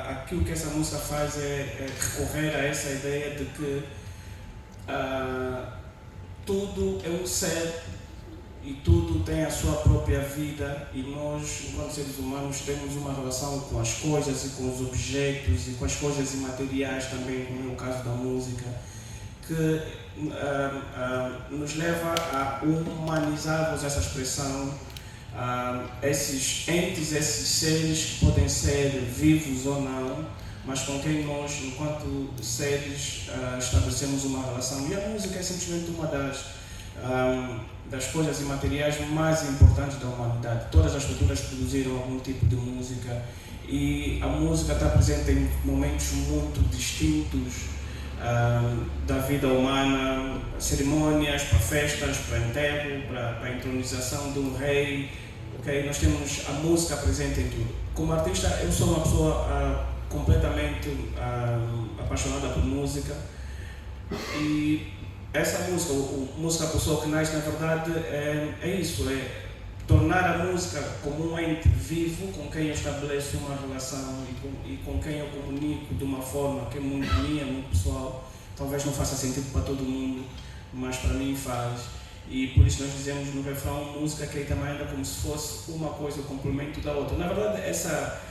Aquilo que essa música faz é recorrer a essa ideia de que tudo é um ser e tudo tem a sua própria vida, e nós, enquanto seres humanos, temos uma relação com as coisas e com os objetos e com as coisas imateriais também, como é o caso da música, que nos leva a humanizarmos essa expressão. Esses entes, esses seres que podem ser vivos ou não, mas com quem nós, enquanto seres, estabelecemos uma relação. E a música é simplesmente uma das coisas imateriais mais importantes da humanidade. Todas as culturas produziram algum tipo de música, e a música está presente em momentos muito distintos da vida humana, cerimônias, para festas, para enterro, para a entronização de um rei. Okay? Nós temos a música presente em tudo. Como artista, eu sou uma pessoa completamente apaixonada por música, e essa música, música pessoa que nasce, na verdade, é isso, é tornar a música como um ente vivo com quem eu estabeleço uma relação e com quem eu comunico de uma forma que é muito minha, muito pessoal. Talvez não faça sentido para todo mundo, mas para mim faz. E por isso nós dizemos no refrão, música que também anda como se fosse uma coisa, o complemento da outra. Na verdade, essa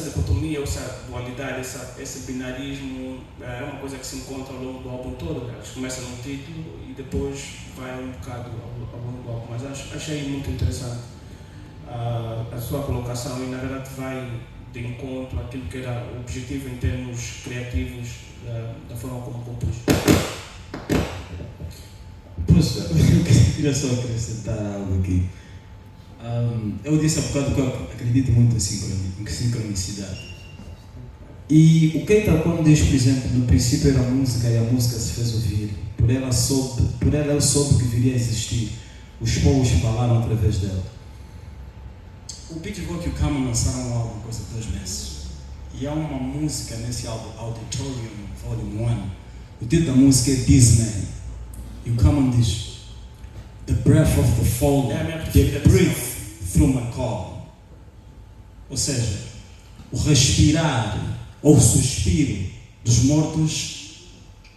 dicotomia, essa dualidade, esse binarismo é uma coisa que se encontra ao longo do álbum todo. Elas começam no título e depois vai um bocado ao longo do álbum. Mas achei muito interessante a sua colocação, e na verdade vai de encontro àquilo que era o objetivo em termos criativos da forma como compus. Pois, eu queria só acrescentar algo aqui. Eu disse há bocado que eu acredito muito em sincronicidade. E o Keita, quando diz, por exemplo, no princípio era a música e a música se fez ouvir, por ela eu soube que viria a existir, os povos falaram através dela. O Pitchfork e o Cameron lançaram um álbum coisa de 2 meses. E há uma música nesse álbum, Auditorium Volume 1. O título da música é This Man. E o Cameron diz: The breath of the fallen, they breathe through my call. Ou seja, o respirar ou o suspiro dos mortos,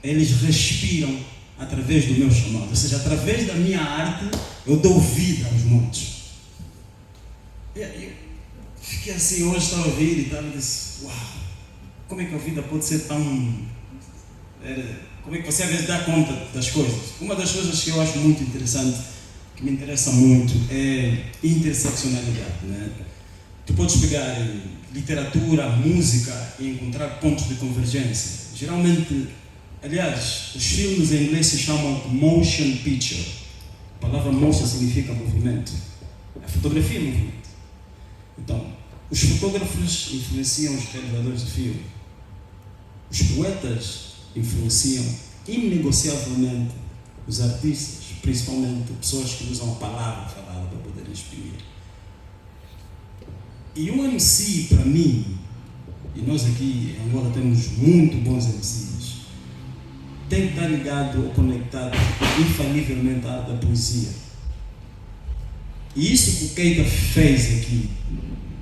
eles respiram através do meu chamado. Ou seja, através da minha arte, eu dou vida aos mortos. Eu fiquei assim, hoje estava a ouvir e estava disse, uau, como é que a vida pode ser tão... Como é que você às vezes dá conta das coisas? Uma das coisas que eu acho muito interessante, que me interessa muito, é interseccionalidade, né? Tu podes pegar literatura, música e encontrar pontos de convergência. Geralmente, aliás, os filmes em inglês se chamam motion picture. A palavra motion significa movimento. A fotografia é movimento. Então, os fotógrafos influenciam os realizadores de filme. Os poetas influenciam inegociavelmente os artistas, principalmente pessoas que usam a palavra falada para poder exprimir. E um MC, para mim, e nós aqui em Angola temos muito bons MCs, tem que estar ligado ou conectado infalivelmente à arte da poesia. E isso que o Keita fez aqui,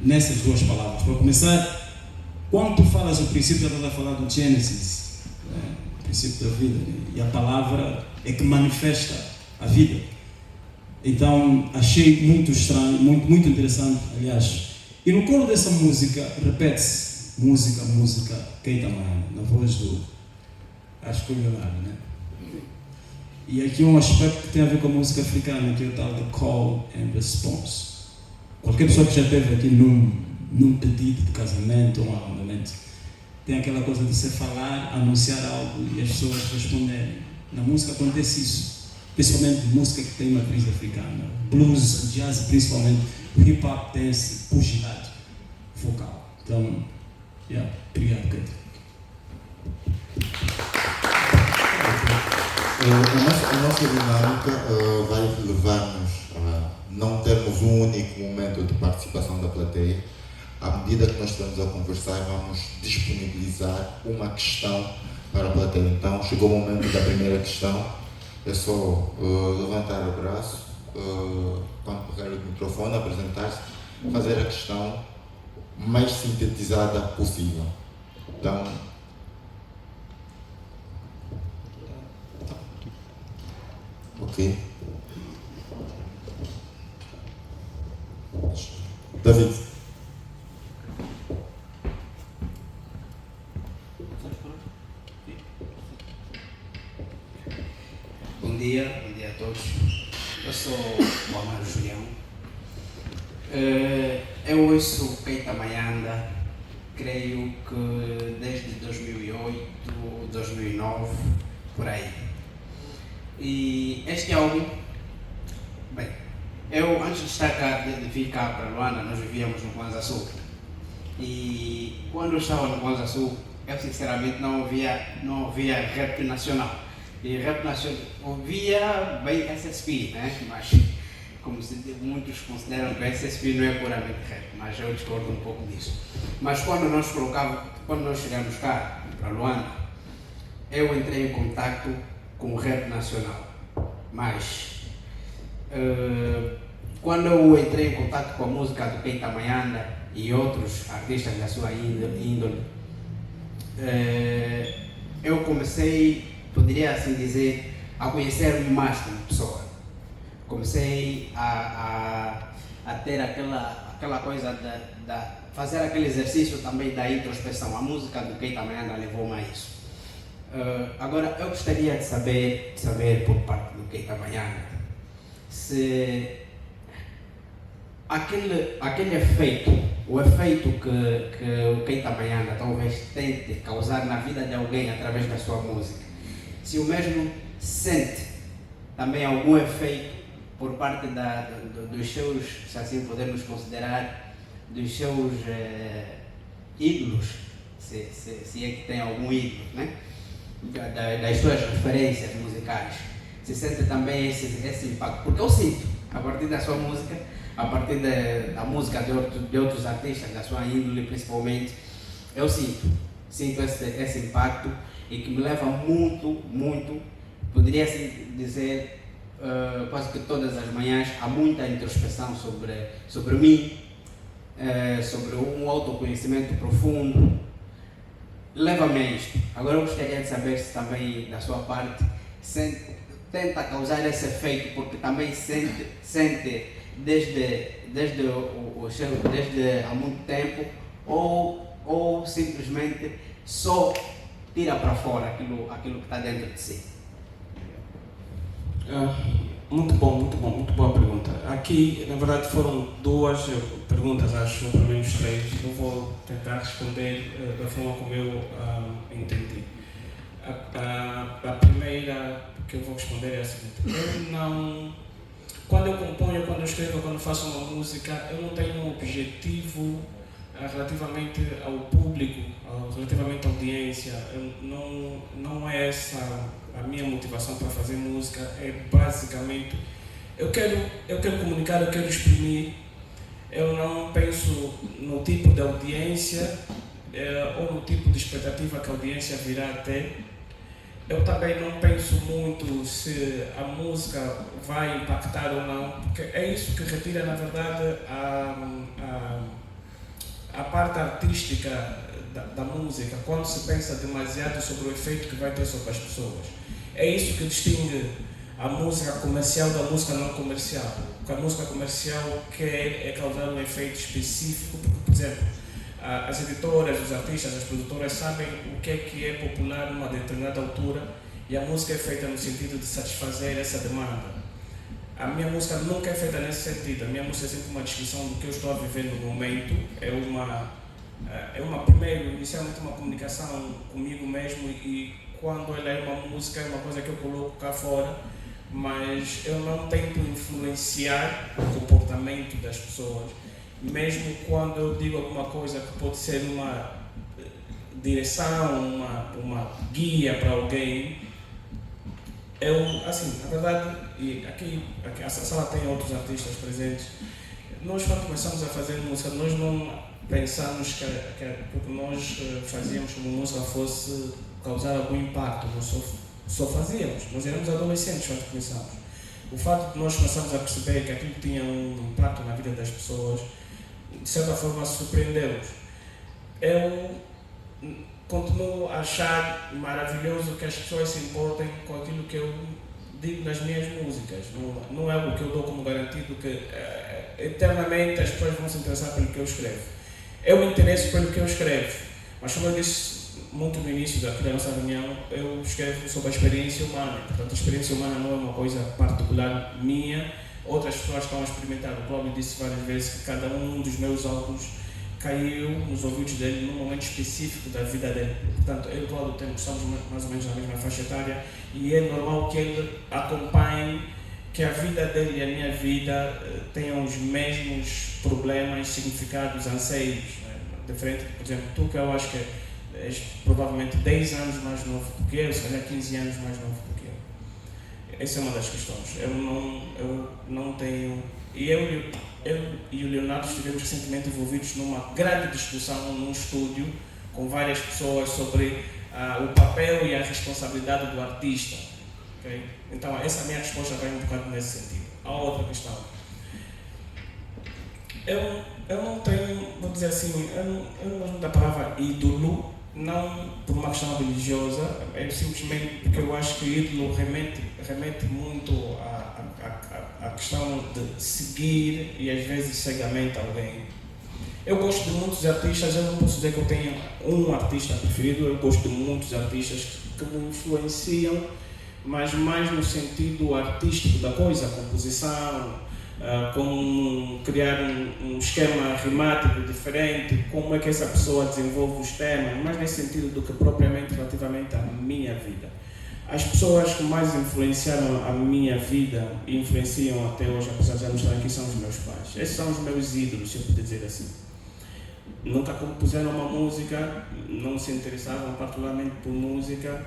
nessas 2 palavras. Para começar, quando tu falas o princípio, já estás a falar do Gênesis, o princípio da vida, e a palavra é que manifesta a vida. Então, achei muito estranho, muito interessante, aliás. E no coro dessa música, repete-se, música, Keita Maia, na voz do, acho que o Leonardo, né? E aqui um aspecto que tem a ver com a música africana, que é o tal de call and response. Qualquer pessoa que já esteve aqui num pedido de casamento ou um arrendamento, tem aquela coisa de você falar, anunciar algo e as pessoas responderem. Na música acontece isso, principalmente música que tem matriz africana, blues, jazz, principalmente hip hop tem esse pugilado vocal. Então, obrigado, Keita. A nossa dinâmica vai levar-nos a não termos um único momento de participação da plateia. À medida que nós estamos a conversar, vamos disponibilizar uma questão para a plateia. Então, chegou o momento da primeira questão. É só levantar o braço, quando pegar o microfone, apresentar-se, fazer a questão mais sintetizada possível. Então, ok. David. Bom dia a todos. Eu sou o Amaro Julião. Eu ouço Keita Mayanda, creio que desde 2008, 2009, por aí. E este álbum, bem, eu antes de estar cá, de vir cá para Luanda, nós vivíamos no Kwanza Sul. E quando eu estava no Kwanza Sul, eu sinceramente não ouvia rap nacional. E rap nacional, ouvia bem SSP, né? Mas como muitos consideram que SSP não é puramente rap, mas eu discordo um pouco disso. Mas quando nós chegamos cá para Luanda, eu entrei em contato com o rap nacional. Mas quando eu entrei em contato com a música do Keita Mayanda e outros artistas da sua índole, eu comecei, poderia assim dizer, a conhecer-me mais como pessoa. Comecei a ter aquela coisa de fazer aquele exercício também da introspeção. A música do Keita Mayanda levou-me a isso. Agora, eu gostaria de saber por parte do Keita Mayanda se aquele efeito, o efeito que o Keita Mayanda talvez tente causar na vida de alguém através da sua música, se o mesmo sente também algum efeito por parte dos seus, se assim podemos considerar, dos seus ídolos, se é que tem algum ídolo, né? Das suas referências musicais, se sente também esse impacto, porque eu sinto, a partir da sua música, a partir da música de outros artistas, da sua índole principalmente, eu sinto esse impacto e que me leva muito, poderia assim dizer, quase que todas as manhãs, há muita introspeção sobre mim, sobre um autoconhecimento profundo. Leva-me a isto. Agora eu gostaria de saber se também, da sua parte, tenta causar esse efeito, porque também sente desde há muito tempo, ou simplesmente só tira para fora aquilo que está dentro de si. Muito boa pergunta. Aqui, na verdade, foram duas perguntas, acho, pelo menos três. Eu vou tentar responder da forma como eu entendi. A primeira que eu vou responder é a seguinte: quando eu componho, quando eu escrevo, quando faço uma música, eu não tenho um objetivo relativamente ao público, relativamente à audiência. Não é essa a minha motivação para fazer música. É basicamente, eu quero comunicar, eu quero exprimir. Eu não penso no tipo de audiência ou no tipo de expectativa que a audiência virá a ter. Eu também não penso muito se a música vai impactar ou não, porque é isso que retira, na verdade, a parte artística da música, quando se pensa demasiado sobre o efeito que vai ter sobre as pessoas. É isso que distingue a música comercial da música não comercial. Porque a música comercial quer causar um efeito específico, porque, por exemplo, as editoras, os artistas, as produtoras sabem o que é popular numa determinada altura, e a música é feita no sentido de satisfazer essa demanda. A minha música nunca é feita nesse sentido. A minha música é sempre uma descrição do que eu estou a viver no momento. Primeiro, inicialmente uma comunicação comigo mesmo, e quando ela é uma música, é uma coisa que eu coloco cá fora, mas eu não tento influenciar o comportamento das pessoas. Mesmo quando eu digo alguma coisa que pode ser uma direção, uma guia para alguém, assim, na verdade, e aqui a sala tem outros artistas presentes, nós quando começamos a fazer música, nós não pensamos que porque nós fazíamos como música fosse causar algum impacto, nós só fazíamos, nós éramos adolescentes quando começamos. O fato de nós começarmos a perceber que aquilo tinha um impacto na vida das pessoas, de certa forma, surpreendeu-nos. Eu continuo a achar maravilhoso que as pessoas se importem com aquilo que eu digo nas minhas músicas. Não é algo que eu dou como garantido que eternamente as pessoas vão se interessar pelo que eu escrevo. Eu me interesso pelo que eu escrevo, mas como eu disse muito no início da nossa reunião, eu escrevo sobre a experiência humana. Portanto, a experiência humana não é uma coisa particular minha, outras pessoas estão a experimentar. O Cláudio disse várias vezes que cada um dos meus álbuns caiu nos ouvidos dele num momento específico da vida dele. Portanto, eu e o Cláudio estamos mais ou menos na mesma faixa etária e é normal que ele acompanhe que a vida dele e a minha vida tenham os mesmos problemas, significados, anseios. Diferente, por exemplo, tu, que eu acho que és provavelmente 10 anos mais novo do que eu, se calhar 15 anos mais novo do que eu. Essa é uma das questões. Eu não tenho... E eu e o Leonardo estivemos recentemente envolvidos numa grande discussão num estúdio com várias pessoas sobre o papel e a responsabilidade do artista. Okay? Então, essa minha resposta vai um bocado nesse sentido. A outra questão. Eu não tenho, vou dizer assim, eu não gosto da palavra ídolo, não por uma questão religiosa, é simplesmente porque eu acho que ídolo remete muito à questão de seguir e às vezes cegamente alguém. Eu gosto de muitos artistas, eu não posso dizer que eu tenho um artista preferido, eu gosto de muitos artistas que me influenciam, mas mais no sentido artístico da coisa, a composição, como criar um esquema rimático diferente, como é que essa pessoa desenvolve os temas, mais nesse sentido do que propriamente relativamente à minha vida. As pessoas que mais influenciaram a minha vida e influenciam até hoje, apesar de já não estarem aqui, são os meus pais. Esses são os meus ídolos, se eu puder dizer assim. Nunca compuseram uma música, não se interessavam particularmente por música,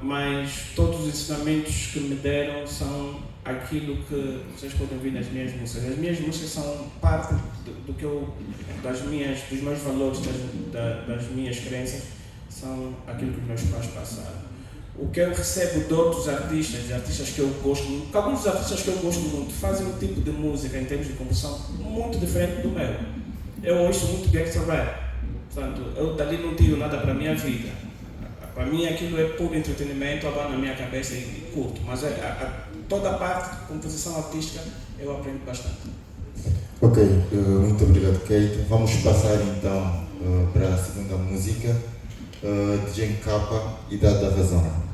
mas todos os ensinamentos que me deram são aquilo que vocês podem ver nas minhas músicas. As minhas músicas são parte dos meus valores, das minhas crenças, são aquilo que os meus pais passaram. O que eu recebo de outros artistas que eu gosto muito, alguns dos artistas que eu gosto muito fazem um tipo de música em termos de composição muito diferente do meu. Eu ouço muito gangsta rap, portanto, eu dali não tiro nada para a minha vida. Para mim aquilo é puro entretenimento, agora na minha cabeça e curto, mas toda a parte de composição artística eu aprendo bastante. Ok, muito obrigado, Kate. Vamos passar então para a segunda música, DJ Capa, Idade da Razão.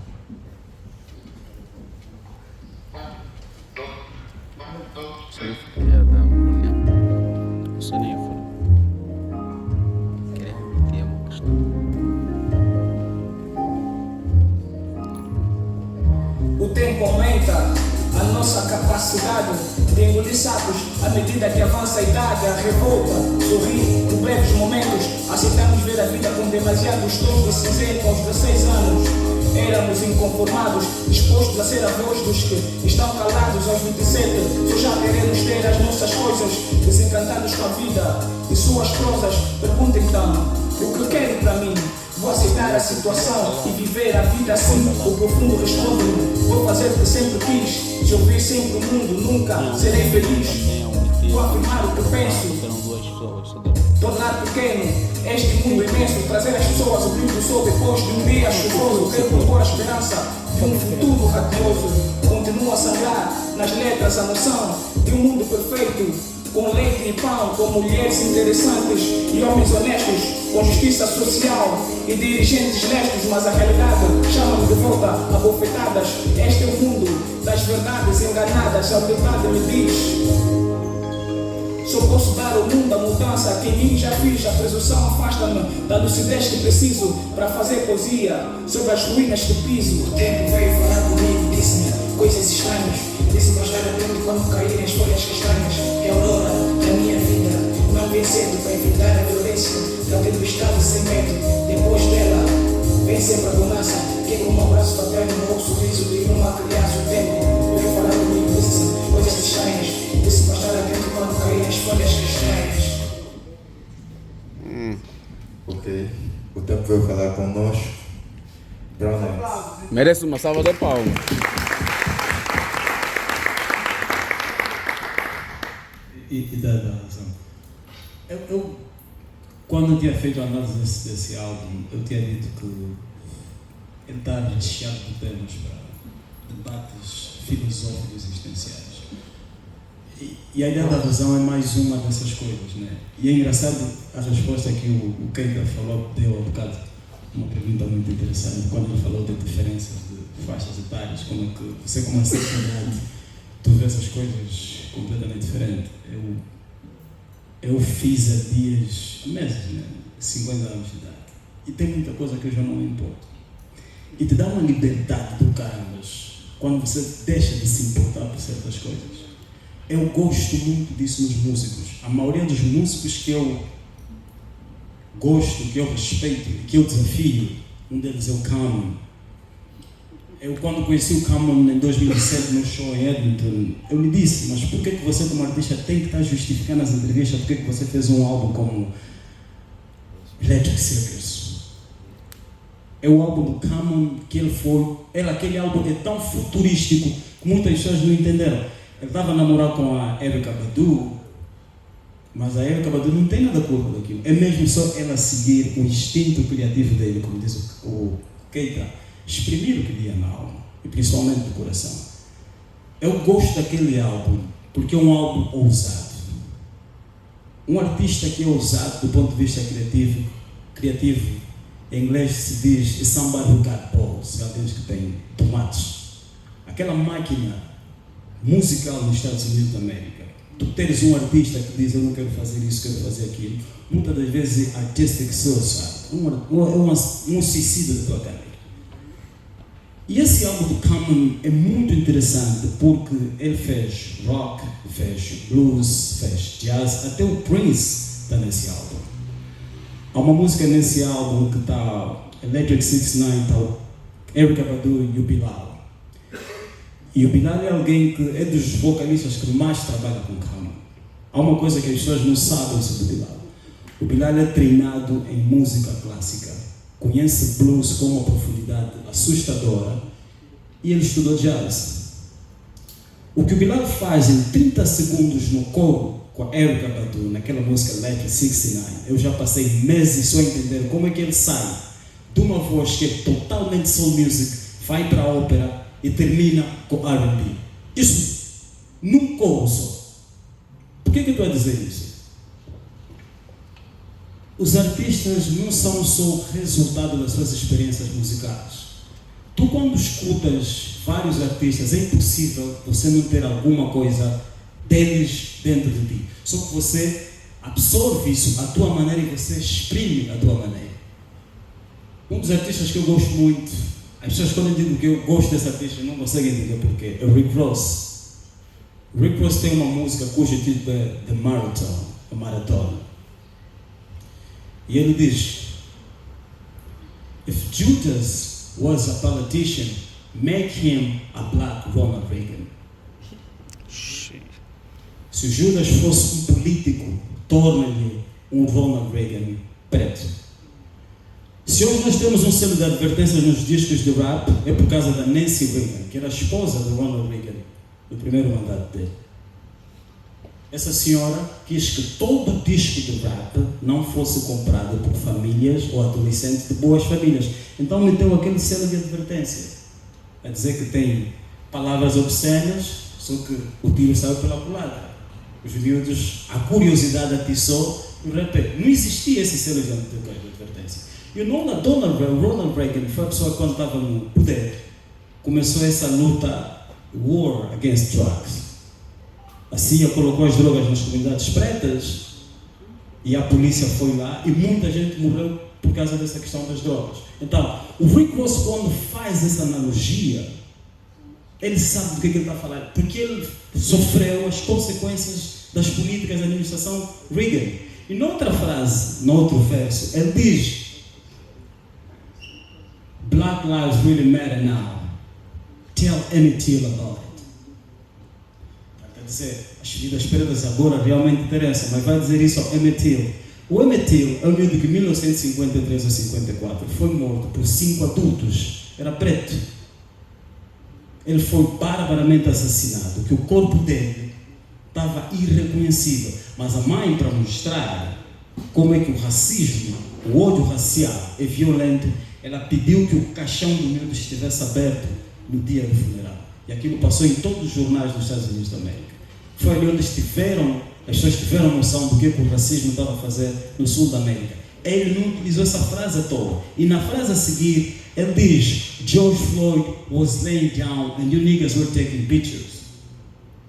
O tempo aumenta a nossa capacidade de engolir sapos à medida que avança a idade, a revolta, sorrir por breves momentos. Aceitamos ver a vida com demasiados tons de cinzento aos 16 anos. Éramos inconformados, dispostos a ser avós dos que estão calados aos 27. Só já queremos ter as nossas coisas, desencantados com a vida e suas prosas. Pergunta então, o que quero para mim? Vou aceitar a situação e viver a vida assim. O profundo responde-me, vou fazer o que sempre quis. Se ouvir sempre o mundo, nunca serei feliz. Vou afirmar o que penso, tornar pequeno este mundo imenso, trazer às pessoas o brilho do sol depois de um dia chuvoso. Quero propor a esperança de um futuro radioso. Continuo a sangrar nas letras a noção de um mundo perfeito, com leite e pão, com mulheres interessantes e homens honestos, com justiça social e dirigentes lestos, mas a realidade chama-me de volta a bofetadas. Este é o mundo das verdades enganadas, a verdade me diz. Só posso dar ao mundo a mudança que em mim já fiz. A presunção afasta-me da lucidez que preciso para fazer poesia sobre as ruínas do piso. O tempo veio falar comigo, disse-me coisas estranhas. Disse-me para estar atento quando caírem as folhas castanhas. Que a aurora da minha vida não vem cedo para evitar a violência da tempestade sem medo. Depois dela vem sempre a bonança, que é como um abraço paterno, um novo sorriso de uma criança. O tempo veio falar comigo, disse-me coisas estranhas. Disse para estar atento quando caírem as folhas castanhas. Ok, o tempo veio falar connosco. Brown. Merece uma salva de palmas. Idade da Razão. Quando eu tinha feito a análise desse álbum, eu tinha dito que ele está recheado de temas para debates filosóficos existenciais. E a ideia da razão é mais uma dessas coisas, né? E é engraçado a resposta que o Keita deu há bocado, uma pergunta muito interessante, quando ele falou de diferenças de faixas etárias, como é que você, como sexualidade, tu vê essas coisas completamente diferentes. Eu fiz há meses, né? 50 anos de idade. E tem muita coisa que eu já não me importo. E te dá uma liberdade do carambas quando você deixa de se importar por certas coisas. Eu gosto muito disso nos músicos. A maioria dos músicos que eu gosto, que eu respeito e que eu desafio, um deles é o Common. Eu, quando conheci o Common em 2007 no show em Edmonton, eu lhe disse, mas por que você como artista tem que estar justificando nas entrevistas por que você fez um álbum como Electric Circus? É o álbum do Common que aquele álbum é tão futurístico que muitas pessoas não entenderam. Ele estava a namorar com a Erykah Badu, mas a Erykah Badu não tem nada a culpa daquilo. É mesmo só ela seguir o instinto criativo dele, como diz o Keita, exprimir o que via na alma, e principalmente do coração. Eu gosto daquele álbum, porque é um álbum ousado. Um artista que é ousado do ponto de vista criativo, em inglês se diz somebody who got balls, alguém que tem tomates. Aquela máquina musical nos Estados Unidos da América. Tu teres um artista que diz eu não quero fazer isso, quero fazer aquilo, muitas das vezes é artistic suicide, um suicídio da tua carreira. E esse álbum do Common é muito interessante porque ele fez rock, fez blues, fez jazz, até o Prince está nesse álbum. Há uma música nesse álbum que está Electric 69, está Erykah Badu e o Bilal. E o Bilal é alguém que é dos vocalistas que mais trabalha com Common. Há uma coisa que as pessoas não sabem sobre o Bilal. O Bilal é treinado em música clássica, conhece blues com uma profundidade assustadora e ele estudou jazz. O que o Bilal faz em 30 segundos no coro com a Erykah Badu, naquela música Electric 69, eu já passei meses só a entender como é que ele sai de uma voz que é totalmente soul music, vai para a ópera e termina com R&B. Isso num coro só. Por que eu estou a dizer isso? Os artistas não são só resultado das suas experiências musicais. Tu, quando escutas vários artistas, é impossível você não ter alguma coisa deles dentro de ti. Só que você absorve isso à tua maneira e você exprime a tua maneira. Um dos artistas que eu gosto muito, as pessoas quando eu digo que eu gosto desse artista não conseguem entender porquê, é o Rick Ross. O Rick Ross tem uma música cujo título é The Marathon, a Maratona. E ele diz: If Judas was a politician, make him a black Ronald Reagan. Se o Judas fosse um político, torne-lhe um Ronald Reagan preto. Se hoje nós temos um selo de advertência nos discos de rap, é por causa da Nancy Reagan, que era a esposa do Ronald Reagan, do primeiro mandato dele. Essa senhora quis que todo disco de rap não fosse comprado por famílias ou adolescentes de boas famílias. Então meteu aquele selo de advertência, a dizer que tem palavras obscenas, só que o tiro saiu pela culatra. Os miúdos, a curiosidade atiçou e não existia esse selo de advertência. E o Ronald Reagan foi a pessoa que quando estava no poder, começou essa luta, war against drugs. A CIA colocou as drogas nas comunidades pretas e a polícia foi lá e muita gente morreu por causa dessa questão das drogas. Então, o Rick Ross, quando faz essa analogia, ele sabe do que ele está a falar, porque ele sofreu as consequências das políticas da administração Reagan. E noutra frase, no outro verso, ele diz: Black lives really matter now. Tell Emmett Till about it. Quer dizer, as vidas pretas agora realmente interessam, mas vai dizer isso ao Emmett Till. O Emmett Till é um miúdo que em 1953 ou 54 foi morto por 5 adultos. Era preto. Ele foi barbaramente assassinado, que o corpo dele estava irreconhecível. Mas a mãe, para mostrar como é que o racismo, o ódio racial é violento, ela pediu que o caixão do miúdo estivesse aberto no dia do funeral. E aquilo passou em todos os jornais dos Estados Unidos da América. Foi ali onde as pessoas tiveram noção do que o racismo estava a fazer no sul da América. Ele não utilizou essa frase à toa. E na frase a seguir, ele diz: George Floyd was laying down and you niggas were taking pictures.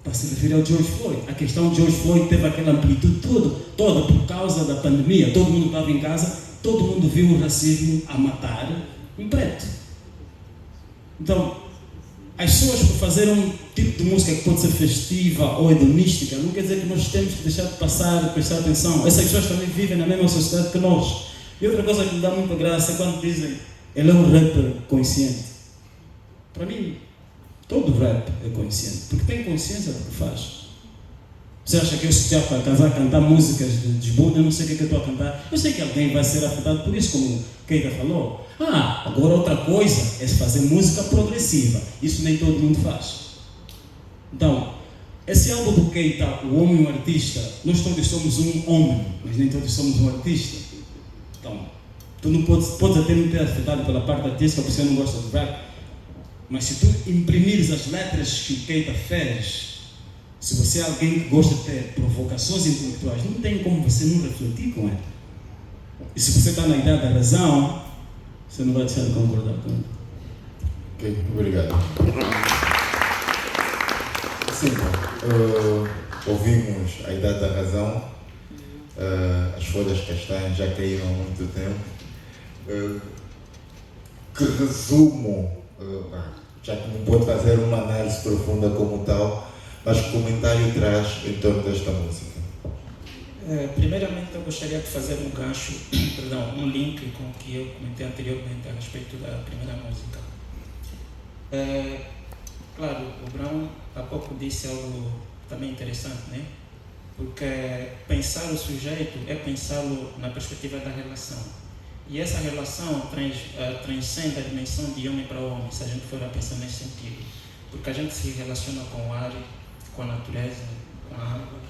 Para se referir ao George Floyd. A questão de George Floyd teve aquela amplitude toda por causa da pandemia. Todo mundo estava em casa, todo mundo viu o racismo a matar um preto. Então, as pessoas por fazer um tipo de música que pode ser festiva ou hedonística, não quer dizer que nós temos que deixar de prestar atenção. Essas pessoas também vivem na mesma sociedade que nós. E outra coisa que me dá muita graça é quando dizem: ele é um rapper consciente. Para mim, todo rap é consciente, porque tem consciência do que faz. Você acha que eu se para casar, cantar músicas de desbunda, eu não sei o que eu estou a cantar. Eu sei que alguém vai ser afetado por isso, como o Keita falou. Agora outra coisa é fazer música progressiva. Isso nem todo mundo faz. Então, esse álbum do Keita, O Homem e o Artista, nós todos somos um homem, mas nem todos somos um artista. Então, tu não podes até não ter afetado pela parte artística porque você não gosta de rap, mas se tu imprimires as letras que o Keita fez, se você é alguém que gosta de ter provocações intelectuais, não tem como você não refletir com ele. E se você está na idade da razão, você não vai deixar de concordar com ele. Ok, obrigado. Sim, ouvimos A Idade da Razão, As Folhas Castanhas já caíram há muito tempo. Que resumo, já que não pode fazer uma análise profunda como tal, mas que comentário traz em torno desta música? Primeiramente, eu gostaria de fazer um gancho, um link com o que eu comentei anteriormente a respeito da primeira música. Claro, o Brown há pouco disse algo também interessante, né? Porque pensar o sujeito é pensá-lo na perspectiva da relação. E essa relação transcende a dimensão de homem para homem, se a gente for a pensar nesse sentido. Porque a gente se relaciona com o ar, com a natureza, com a água.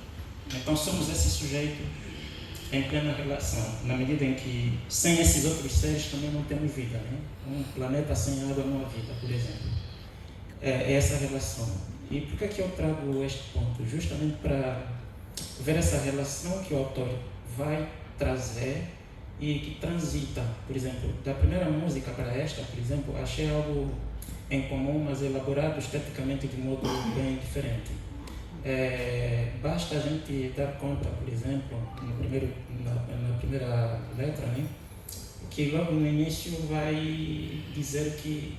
Então somos esses sujeitos em plena relação, na medida em que sem esses outros seres também não temos vida, né? Um planeta sem água não há vida, por exemplo. É essa relação. E por que eu trago este ponto? Justamente para ver essa relação que o autor vai trazer e que transita, por exemplo, da primeira música para esta, por exemplo, achei algo em comum, mas elaborado esteticamente de modo bem diferente. Basta a gente dar conta, por exemplo, na primeira letra, né, que logo no início vai dizer que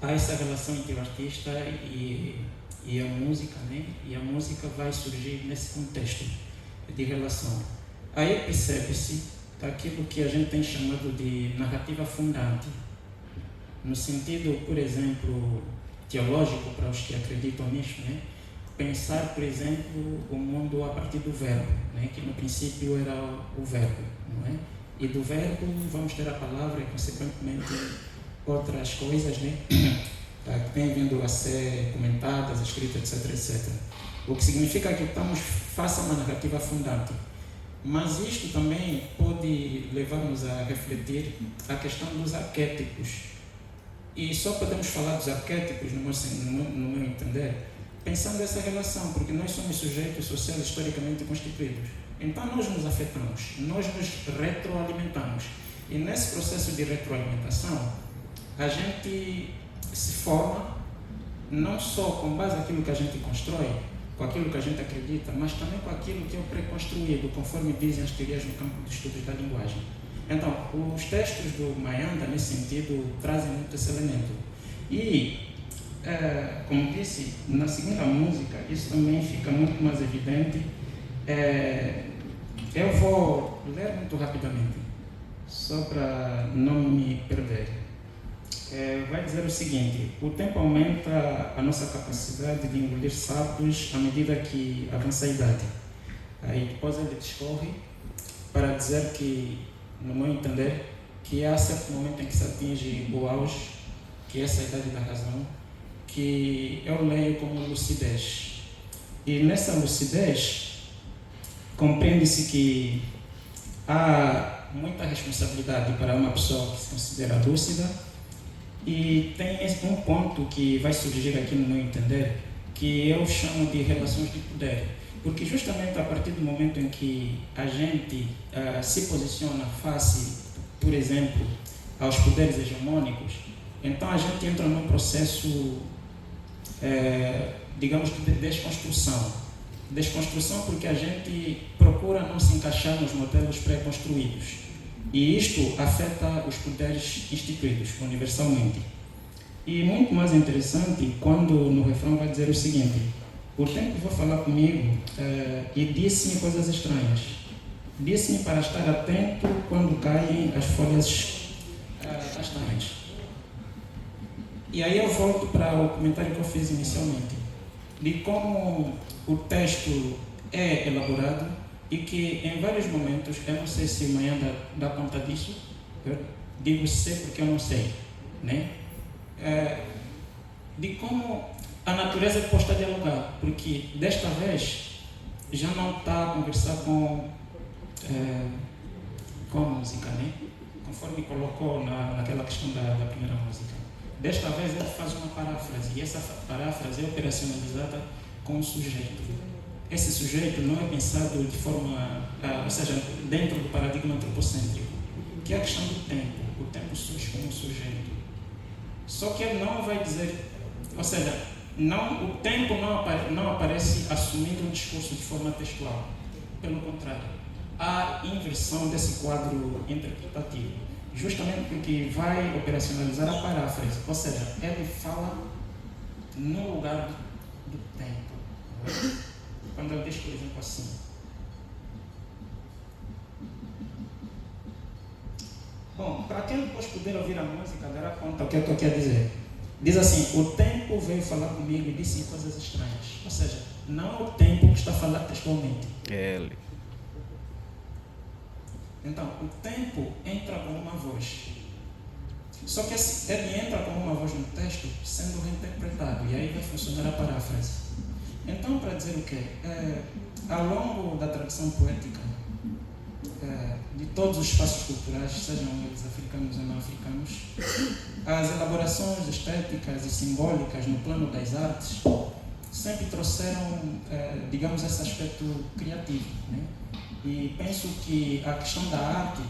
há essa relação entre o artista e a música, né, e a música vai surgir nesse contexto de relação. Aí percebe-se aquilo que a gente tem chamado de narrativa fundante, no sentido, por exemplo, teológico, para os que acreditam nisso, né? Pensar, por exemplo, o mundo a partir do verbo, né? Que no princípio era o verbo, não é? E do verbo vamos ter a palavra e, consequentemente, outras coisas, né? Que têm vindo a ser comentadas, escritas, etc, etc. O que significa que estamos face a uma narrativa fundante. Mas isto também pode levar-nos a refletir a questão dos arquétipos. E só podemos falar dos arquétipos, no meu entender, pensando nessa relação, porque nós somos sujeitos sociais historicamente constituídos. Então nós nos afetamos, nós nos retroalimentamos. E nesse processo de retroalimentação, a gente se forma não só com base naquilo que a gente constrói, com aquilo que a gente acredita, mas também com aquilo que é o pré-construído, conforme dizem as teorias no campo de estudos da linguagem. Então, os textos do Mayanda, nesse sentido, trazem muito esse elemento. E, como disse, na segunda música, isso também fica muito mais evidente. Eu vou ler muito rapidamente, só para não me perder. Vai dizer o seguinte: o tempo aumenta a nossa capacidade de engolir sapos à medida que avança a idade. Aí depois ele discorre para dizer que, no meu entender, que há certo momento em que se atinge o auge, que é essa idade da razão, que eu leio como lucidez. E nessa lucidez, compreende-se que há muita responsabilidade para uma pessoa que se considera lúcida, e tem um ponto que vai surgir aqui no meu entender, que eu chamo de relações de poder, porque justamente a partir do momento em que a gente se posiciona face, por exemplo, aos poderes hegemônicos, então a gente entra num processo, digamos que de desconstrução. Desconstrução porque a gente procura não se encaixar nos modelos pré-construídos. E isto afeta os poderes instituídos universalmente. E muito mais interessante quando no refrão vai dizer o seguinte: o tempo vai falar comigo e disse-me coisas estranhas. Disse-me para estar atento quando caem as folhas castanhas. E aí eu volto para o comentário que eu fiz inicialmente, de como o texto é elaborado e que em vários momentos, eu não sei se amanhã dá conta disso, eu digo sei porque eu não sei, né? De como a natureza é posta a dialogar, porque desta vez já não está a conversar com a música, né? Conforme colocou naquela questão da primeira música. Desta vez ele faz uma paráfrase, e essa paráfrase é operacionalizada com o sujeito. Esse sujeito não é pensado de forma, ou seja, dentro do paradigma antropocêntrico, que é a questão do tempo. O tempo surge como um sujeito. Só que ele não vai dizer, ou seja, o tempo não aparece assumindo um discurso de forma textual. Pelo contrário, há inversão desse quadro interpretativo, justamente porque vai operacionalizar a paráfrase, ou seja, ele fala no lugar do tempo. Quando eu deixo, por exemplo, assim: bom, para quem depois puder ouvir a música, dará conta o que eu estou aqui a dizer. Diz assim: o tempo veio falar comigo e disse coisas estranhas. Ou seja, não é o tempo que está a falar textualmente. É ele. Então, o tempo entra com uma voz. Só que ele entra com uma voz no texto sendo reinterpretado, e aí vai funcionar a paráfrase. Então, para dizer o quê? Ao longo da tradição poética, de todos os espaços culturais, sejam eles africanos ou não africanos, as elaborações estéticas e simbólicas no plano das artes sempre trouxeram, digamos, esse aspecto criativo, né? E penso que a questão da arte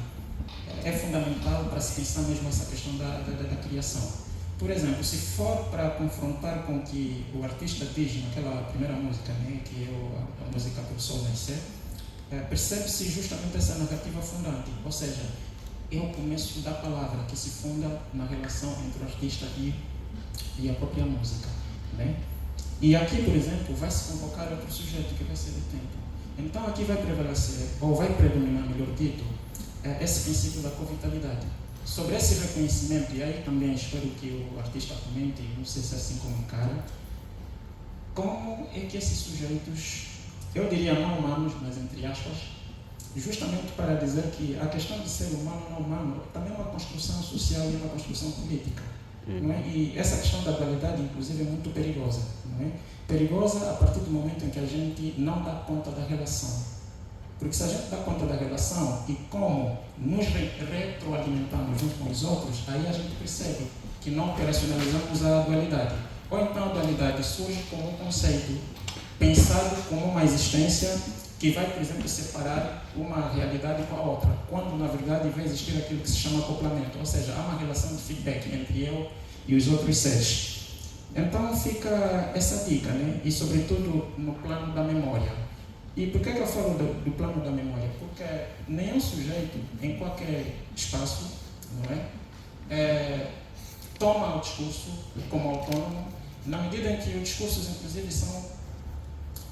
é fundamental para se pensar mesmo essa questão da criação. Por exemplo, se for para confrontar com o que o artista diz naquela primeira música, né, que é a música Por Sol Nascer, percebe-se justamente essa narrativa fundante, ou seja, é o começo da palavra que se funda na relação entre o artista e a própria música, né? E aqui, por exemplo, vai se convocar outro sujeito que vai ser o tempo. Então aqui vai prevalecer, ou vai predominar, melhor dito, esse princípio da covitalidade. Sobre esse reconhecimento, e aí também espero que o artista comente, não sei se é assim como encara, como é que esses sujeitos, eu diria não humanos, mas entre aspas, justamente para dizer que a questão de ser humano ou não humano também é uma construção social e uma construção política. Não é? E essa questão da dualidade, inclusive, é muito perigosa. Não é? Perigosa a partir do momento em que a gente não dá conta da relação. Porque se a gente dá conta da relação e como nos retroalimentamos uns com os outros, aí a gente percebe que não operacionalizamos a dualidade. Ou então a dualidade surge como um conceito pensado como uma existência que vai, por exemplo, separar uma realidade com a outra, quando na verdade vai existir aquilo que se chama acoplamento, ou seja, há uma relação de feedback entre eu e os outros seres. Então fica essa dica, né? E sobretudo no plano da memória. E por que eu falo do plano da memória? Porque nenhum sujeito, em qualquer espaço, não é, toma o discurso como autônomo, na medida em que os discursos, inclusive,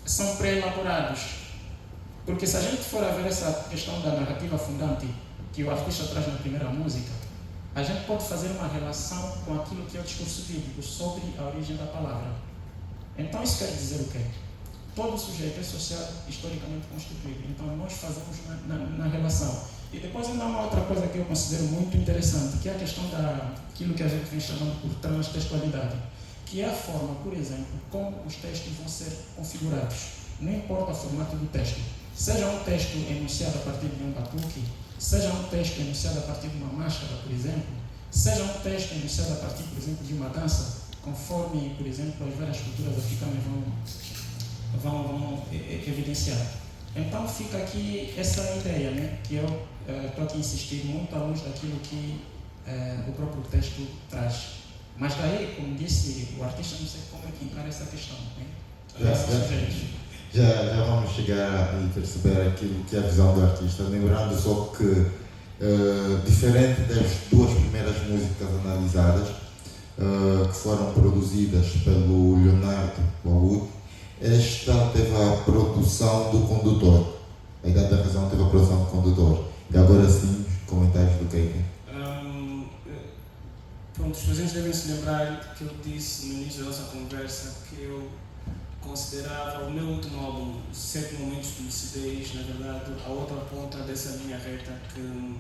são pré-elaborados. Porque se a gente for a ver essa questão da narrativa fundante que o artista traz na primeira música, a gente pode fazer uma relação com aquilo que é o discurso bíblico sobre a origem da palavra. Então isso quer dizer o quê? Todo sujeito é social historicamente constituído, então nós fazemos na relação. E depois ainda há uma outra coisa que eu considero muito interessante, que é a questão daquilo que a gente vem chamando por transtextualidade, que é a forma, por exemplo, como os textos vão ser configurados. Não importa o formato do texto. seja um texto enunciado a partir de um batuque, seja um texto enunciado a partir de uma máscara, por exemplo, seja um texto enunciado a partir, por exemplo, de uma dança, conforme, por exemplo, as várias culturas africanas vão evidenciar. Então fica aqui essa ideia, né, que eu estou aqui a insistir muito à luz daquilo que o próprio texto traz. Mas daí, como disse o artista, não sei como é que encara essa questão. Né? Já vamos chegar e perceber aquilo que é a visão do artista. Lembrando só que, diferente das duas primeiras músicas analisadas, que foram produzidas pelo Leonardo Wawood, esta teve a produção do condutor. A Idade da Razão teve a produção do condutor. E agora sim, comentários do Keiko. Pronto, os presentes devem se lembrar que eu disse no início da nossa conversa que eu considerava o meu último álbum, 7 Momentos de Lucidez, na verdade, a outra ponta dessa linha reta que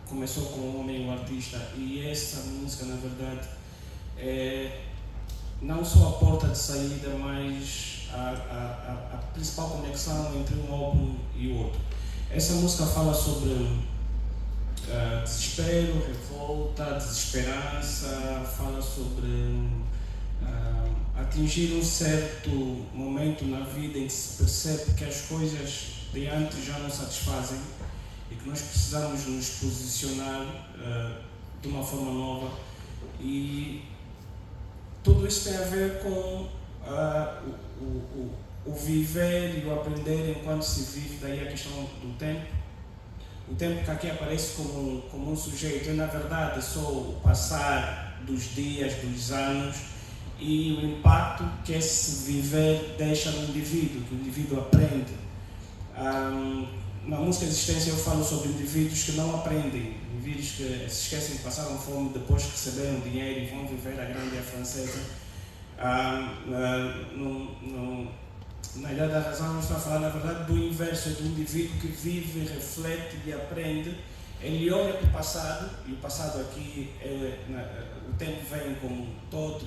começou com o Homem e o Artista. E essa música, na verdade, é não só a porta de saída, mas a principal conexão entre um álbum e o outro. Essa música fala sobre desespero, revolta, desesperança, fala sobre atingir um certo momento na vida em que se percebe que as coisas de antes já não satisfazem e que nós precisamos nos posicionar de uma forma nova. E tudo isso tem a ver com o viver e o aprender enquanto se vive. Daí a questão do tempo. O tempo que aqui aparece como um sujeito é, na verdade, só o passar dos dias, dos anos e o impacto que esse viver deixa no indivíduo, que o indivíduo aprende. Na música Existência eu falo sobre indivíduos que não aprendem, indivíduos que se esquecem que passaram fome depois que receberam dinheiro e vão viver a grande francesa. Na Idade da Razão, não está a falar, na verdade, do inverso, do indivíduo que vive, reflete e aprende. Ele olha para o passado, e o passado aqui, o tempo vem como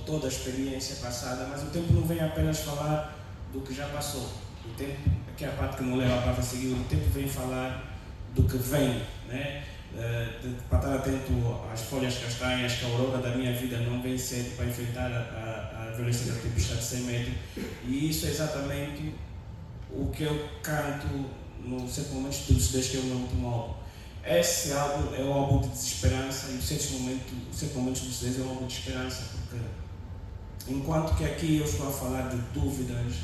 toda a experiência passada, mas o tempo não vem apenas falar do que já passou. O tempo, que é a parte que não leva a palavra a seguir, o tempo vem falar do que vem, né? Para estar atento às folhas castanhas, que a aurora da minha vida não vem cedo para enfrentar a violência da tempestade sem medo. E isso é exatamente o que eu canto no 7 Momentos de Lucidez, que é o meu último álbum. Esse álbum é um álbum de desesperança e o 7 Momentos de Lucidez é um álbum de esperança, porque enquanto que aqui eu estou a falar de dúvidas,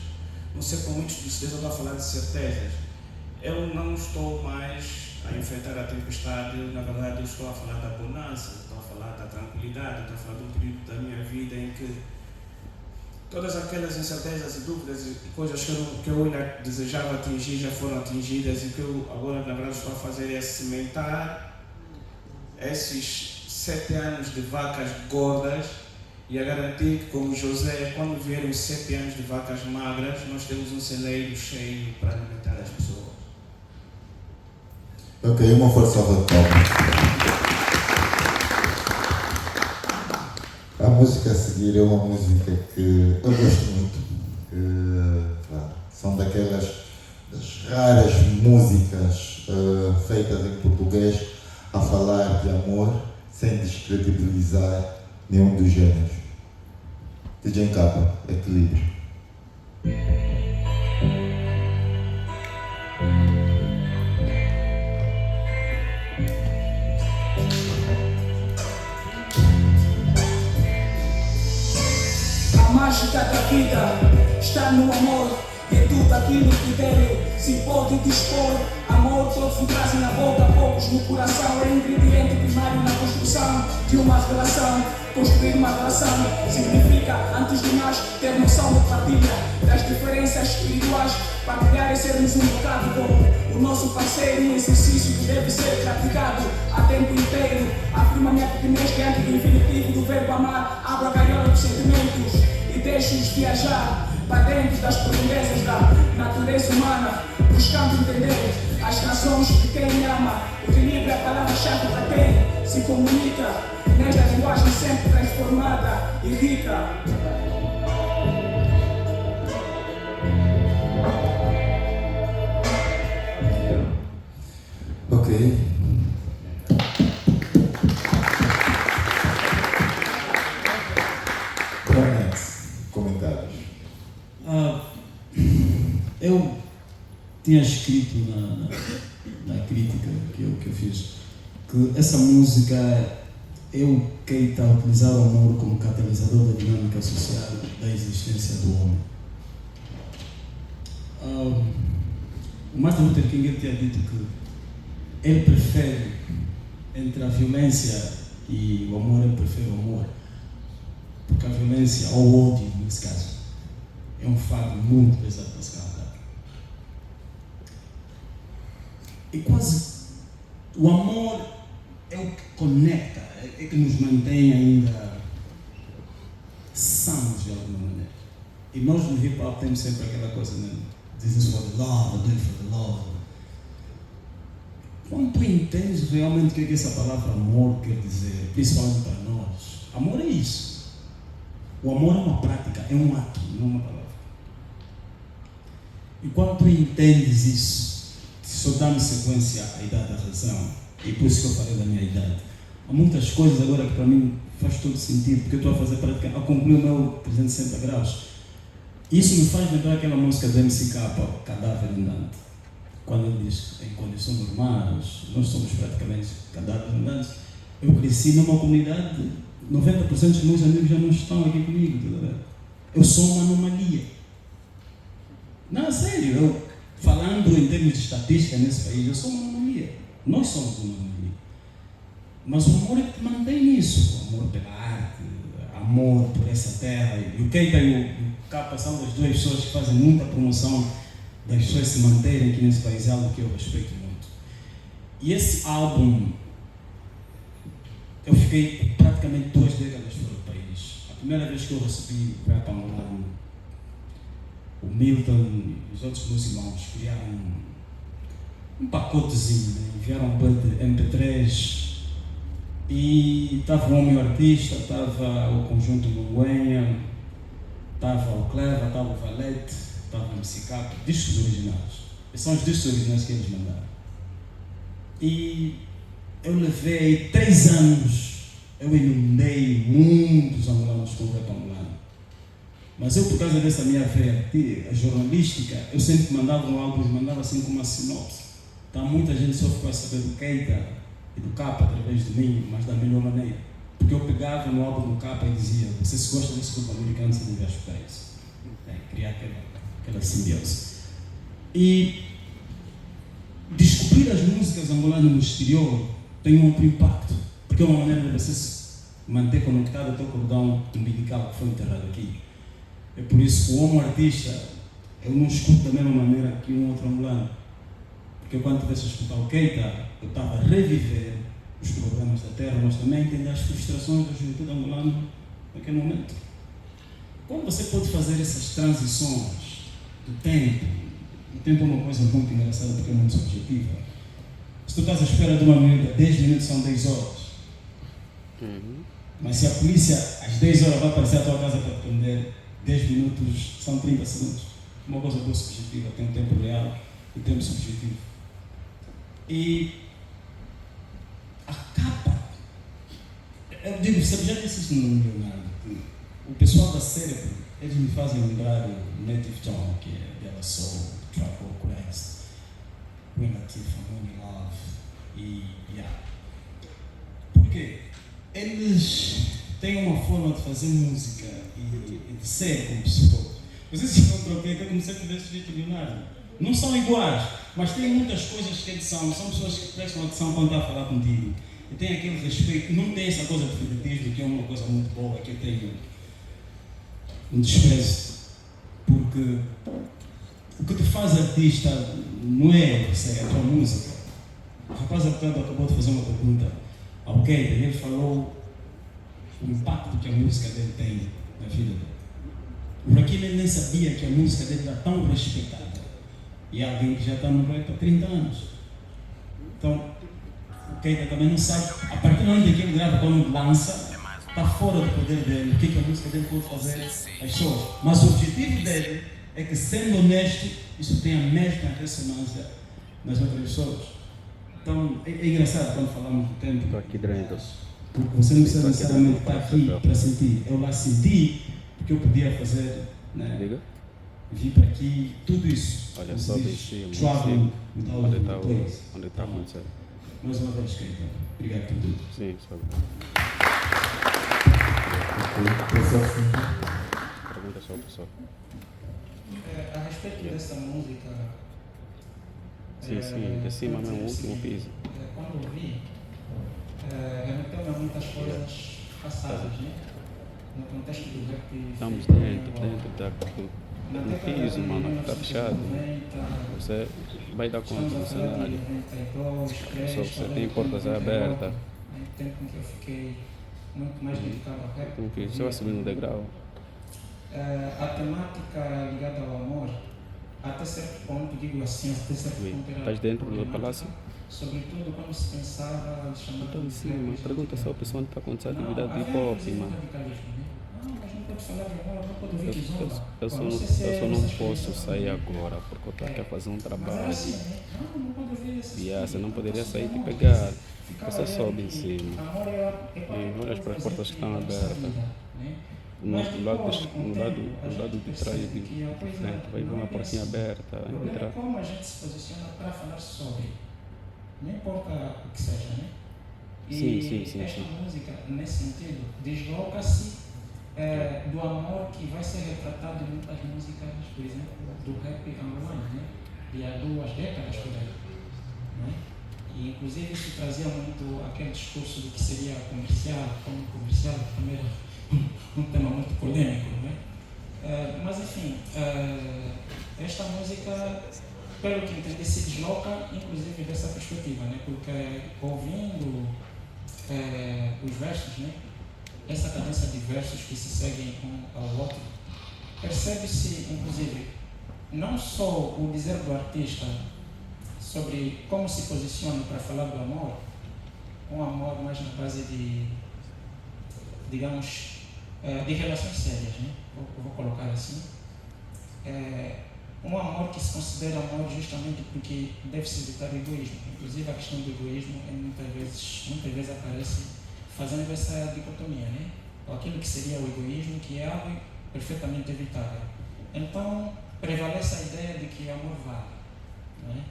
no 7 Momentos de Lucidez eu estou a falar de certezas. Eu não estou mais a enfrentar a tempestade, na verdade eu estou a falar da bonança, estou a falar da tranquilidade, estou a falar de um período da minha vida em que todas aquelas incertezas e dúvidas e coisas que eu ainda desejava atingir já foram atingidas, e o que eu agora na verdade estou a fazer é cimentar esses 7 anos de vacas gordas e a garantir que, como José, quando vierem os 7 anos de vacas magras, nós temos um celeiro cheio para alimentar as pessoas. Ok, uma força de palmas. A música a seguir é uma música que eu gosto muito. São daquelas das raras músicas feitas em português a falar de amor sem descredibilizar nenhum dos gêneros. DJ Capa, Equilíbrio. A mágica da vida está no amor, e é tudo aquilo que dele se pode dispor. Amor todos o trazem na boca, poucos no coração. É ingrediente primário na construção de uma relação. Construir uma relação significa, antes de mais, ter noção de partilha das diferenças espirituais. Partilhar é sermos um bocado com o nosso parceiro, um exercício que deve ser praticado a tempo inteiro. Afirma minha pequenez diante do infinitivo do verbo amar. Abro a gaiola dos sentimentos e deixo-os viajar para dentro das profundezas da natureza humana, buscando entender as razões de quem ama. O equilíbrio é a palavra-chave para quem se comunica nesta linguagem sempre transformada e rica. Ok. Pronex, comentários. Eu tinha escrito na crítica que eu fiz que essa música eu Keita utilizava o amor como catalisador da dinâmica social da existência do homem. O Martin Luther King tinha dito que ele prefere entre a violência e o amor, ele prefere o amor, porque a violência ou o ódio, nesse caso, é um fardo muito pesado para se carregar. E quase o amor é o que conecta, é que nos mantém ainda sãos de alguma maneira. E nós no hip hop temos sempre aquela coisa, né? This is for the love, do it for the love. Quando tu entendes realmente o que essa palavra amor quer dizer, principalmente para nós, amor é isso. O amor é uma prática, é um ato, não é uma palavra. E quando tu entendes isso, só dá-me sequência à idade da razão, e por isso que eu falei da minha idade. Há muitas coisas agora que para mim faz todo sentido, porque eu estou a fazer prática, a concluir o meu 360 graus. Isso me faz lembrar aquela música do MC K, Cadáver Andante. Quando ele diz que em condições normais, nós somos praticamente cadáveres andantes. Eu cresci numa comunidade, 90% dos meus amigos já não estão aqui comigo, tá? Eu sou uma anomalia. Não, sério, eu falando em termos de estatística nesse país, eu sou uma anomalia. Nós somos uma anomalia. Mas o amor é que te mantém nisso. O amor pela arte, amor por essa terra. E o Keita e o Capa são das duas pessoas que fazem muita promoção das pessoas se manterem aqui nesse país, é algo que eu respeito muito. E esse álbum, eu fiquei praticamente 2 décadas fora do país. A primeira vez que eu recebi o rap angolano, o Milton e os outros meus irmãos criaram um pacotezinho, né? Enviaram um bando de MP3 e estava o Homem o Artista, estava o Conjunto Monguenha, estava o Cleva, estava o Valete, estava o MC Cap, discos originais. Esses são os discos originais que eles mandaram. E eu levei 3 anos, eu inundei muitos angolanos com o rap angolano. Mas eu, por causa dessa minha veia jornalística, eu sempre mandava um álbum, mandava assim com uma sinopse. Então muita gente só ficou a saber do Keita e do Capa através de mim, mas da melhor maneira. Porque eu pegava no álbum do Capa e dizia: você se gosta desse grupo americano, você deve escutar isso. Criar aquela simbiose. E descobrir as músicas angolanas no exterior tem um outro impacto, porque é uma maneira de você se manter conectado ao teu cordão umbilical que foi enterrado aqui. É por isso que o Homo Artista eu não escuto da mesma maneira que um outro angolano. Porque quando tivesse a escutar o Keita, eu estava a reviver os problemas da terra, mas também entender as frustrações da juventude angolana naquele momento. Como você pode fazer essas transições do tempo? O tempo é uma coisa muito engraçada porque é muito subjetiva. Se tu estás à espera de uma medida, 10 minutos são 10 horas. Mas se a polícia às 10 horas vai aparecer à tua casa para te prender, 10 minutos são 30 segundos. Uma coisa boa subjetiva, tem um tempo real e tempo subjetivo. E a capa, eu digo, você já disse isso no Leonardo, o pessoal da Cérebro, eles me fazem lembrar o Native Tongue, que é Della Soul, Trap or Quest, When Latifah, When Love, e por quê? Eles têm uma forma de fazer música e de ser como psicólogos. Vocês se encontram que eu comecei a fazer esse vídeo Leonardo. Não são iguais, mas tem muitas coisas que eles são pessoas que prestam atenção quando estão a falar contigo. E tem aquele respeito, não tem essa coisa de favoritismo, que é uma coisa muito boa, que eu tenho um desprezo. Porque o que te faz artista não é você, é a tua música. O rapaz acabou de fazer uma pergunta ao Keita e ele falou o impacto que a música dele tem na vida dele. O Raquel ele nem sabia que a música dele era tão respeitada. E é alguém que já está no rap há 30 anos. Então, o Keita também não sabe, a partir do momento que ele grava, quando lança, está fora do poder dele, o que a música dele pode fazer às pessoas. Mas o objetivo dele é que, sendo honesto, isso tenha a mesma ressonância nas outras pessoas. Então, é engraçado quando falamos do tempo, Estou aqui dentro. porque você não precisa necessariamente estar aqui para sentir. Eu lá senti, porque eu podia fazer, né? Diga. Vir para aqui, tudo isso. Olha como só, se diz, desci, traveling without onde a está place. onde está acontecendo. Mais uma vez, Keita, obrigado por tudo. Sim, só. Pergunta só, pessoal. A respeito dessa música. Sim, sim, de cima mesmo, o último piso. Quando ouvi, remeteu-me a muitas coisas passadas, né? No contexto do rap. Estamos do piso, mano, está fechado. Você vai dar conta do cenário. Só você tem portas abertas. No tempo em que eu fiquei muito mais dedicado ao rap. Um piso, você vai subir no degrau. A temática ligada ao amor, até certo ponto, digo assim, até certo ponto era Estás dentro do problemática, palácio? sobretudo quando se pensava chamado Estou em cima, pergunta só ao pessoal onde está acontecendo a atividade de hip hop, mano. Não, mas não pode falar de amor, não pode ouvir de zomba. Eu só não posso sair agora porque eu estou aqui a fazer um trabalho. Não pode ouvir esses Você não poderia sair e pegar. Você sobe em cima. E olha para as portas que estão abertas. No lado de trás e de frente, vai ver uma portinha aberta, vai entrar. Como a gente se posiciona para falar sobre, não importa o que seja, né? E Sim. esta música, nesse sentido, desloca-se do amor que vai ser retratado em muitas músicas, por exemplo, do rap angolano, né? De há 2 décadas por aí, né? E inclusive isso trazia muito aquele discurso do que seria comercial, como comercial também era um tema muito polêmico, né? Mas enfim, esta música, pelo que entendi, se desloca inclusive dessa perspectiva, né? Porque ouvindo os versos, né? Essa cadência de versos que se seguem um ao outro, percebe-se inclusive não só o dizer do artista sobre como se posiciona para falar do amor, um amor mais na base de, digamos, de relações sérias, né? Eu vou colocar assim. Um amor que se considera amor justamente porque deve-se evitar o egoísmo. Inclusive a questão do egoísmo muitas vezes aparece fazendo essa dicotomia, né? Aquilo que seria o egoísmo, que é algo perfeitamente evitável. Então prevalece a ideia de que amor vale, né?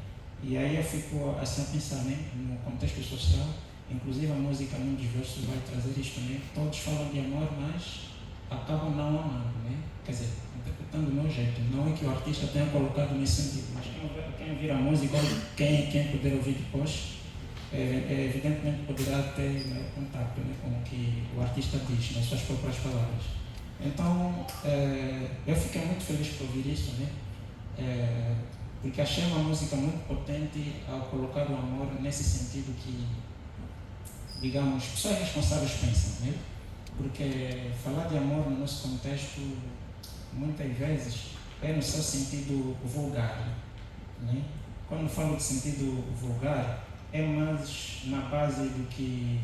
E aí eu fico assim a pensar, né? No contexto social. Inclusive a música num dos versos vai trazer isto, né? Todos falam de amor, mas acabam não amando, né? Quer dizer, interpretando do meu jeito. Não é que o artista tenha colocado nesse sentido, mas quem ouvir a música, quem puder ouvir depois, evidentemente poderá ter maior contato, né, com o que o artista diz, nas suas próprias palavras. Então, eu fiquei muito feliz por ouvir isso, né? Porque achei uma música muito potente ao colocar o amor nesse sentido que, digamos, pessoas responsáveis pensam, né? Porque falar de amor no nosso contexto, muitas vezes, é no seu sentido vulgar, né? Quando falo de sentido vulgar, é mais na base do que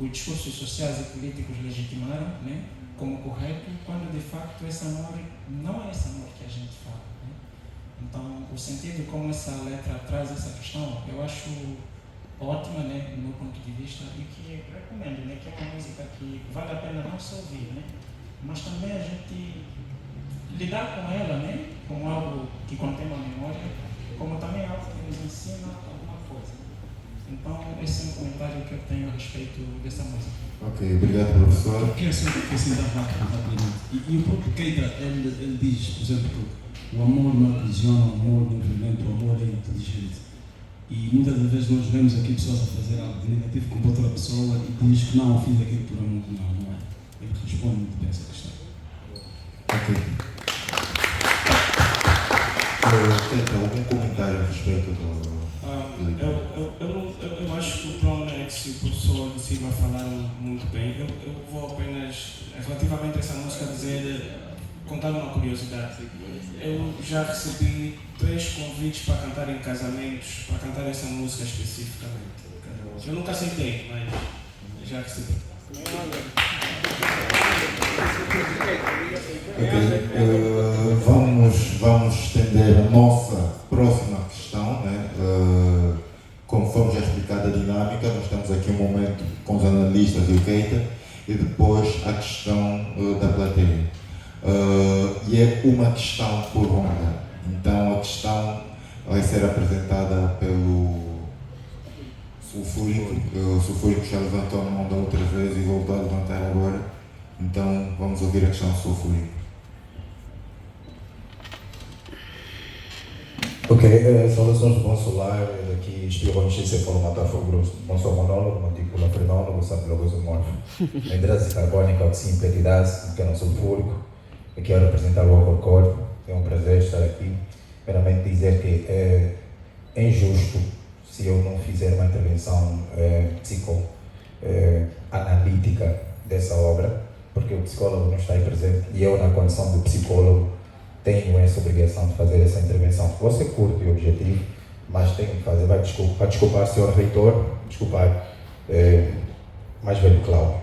os discursos sociais e políticos legitimaram, né, como correto, quando de facto esse amor não é esse amor que a gente fala, né? Então, o sentido como essa letra traz essa questão, eu acho ótima, né, do meu ponto de vista, e que recomendo, né, que é uma música que vale a pena não só ouvir, né, mas também a gente lidar com ela, né, como algo que contém uma memória, como também algo que nos ensina alguma coisa. Então, esse é um comentário que eu tenho a respeito dessa música. Ok, obrigado, professor. Eu quero acrescentar rapidamente. E o próprio Keita, ele diz, por exemplo, que o amor não aprisiona, o amor não violenta, o amor é inteligente. E muitas das vezes nós vemos aqui pessoas a fazer algo negativo com outra pessoa e diz que não, fiz aquilo por amor. Não é. Ele responde muito bem essa questão. Ok. Keita, algum comentário a respeito do... Eu acho que o Pronex e o professor de Silva falaram muito bem. Eu vou apenas, relativamente a essa música, contar uma curiosidade. Eu já recebi 3 convites para cantar em casamentos, para cantar essa música especificamente. Eu nunca aceitei, mas já recebi. Vamos estender a nossa próxima questão, né? Como fomos já explicados dinâmica, nós temos aqui um momento com os analistas e o Keita, e depois a questão da plateia. E é uma questão por ronda. Então a questão vai ser apresentada pelo Sulfúrico. O Sulfúrico já levantou a mão da outra vez e voltou a levantar agora. Então vamos ouvir a questão do Sulfúrico. Ok, saudações do Bom Solar, daqui Espírito Consciência Formatar Fogros, Bom Sol Monólogo, Mantícula Frenólogo, Sabilogo Isomorfo. A hidrose carbônica, oxímetro, petidase, pequeno sulfúrico. Aqui eu representar o Overcore, é um prazer estar aqui. Primeiramente dizer que é injusto se eu não fizer uma intervenção psicoanalítica dessa obra, porque o psicólogo não está aí presente e eu, na condição de psicólogo, tenho essa obrigação de fazer essa intervenção. Vou ser curto e objetivo, mas tenho que fazer. Vai desculpar, senhor reitor, desculpar, mais velho Cláudio.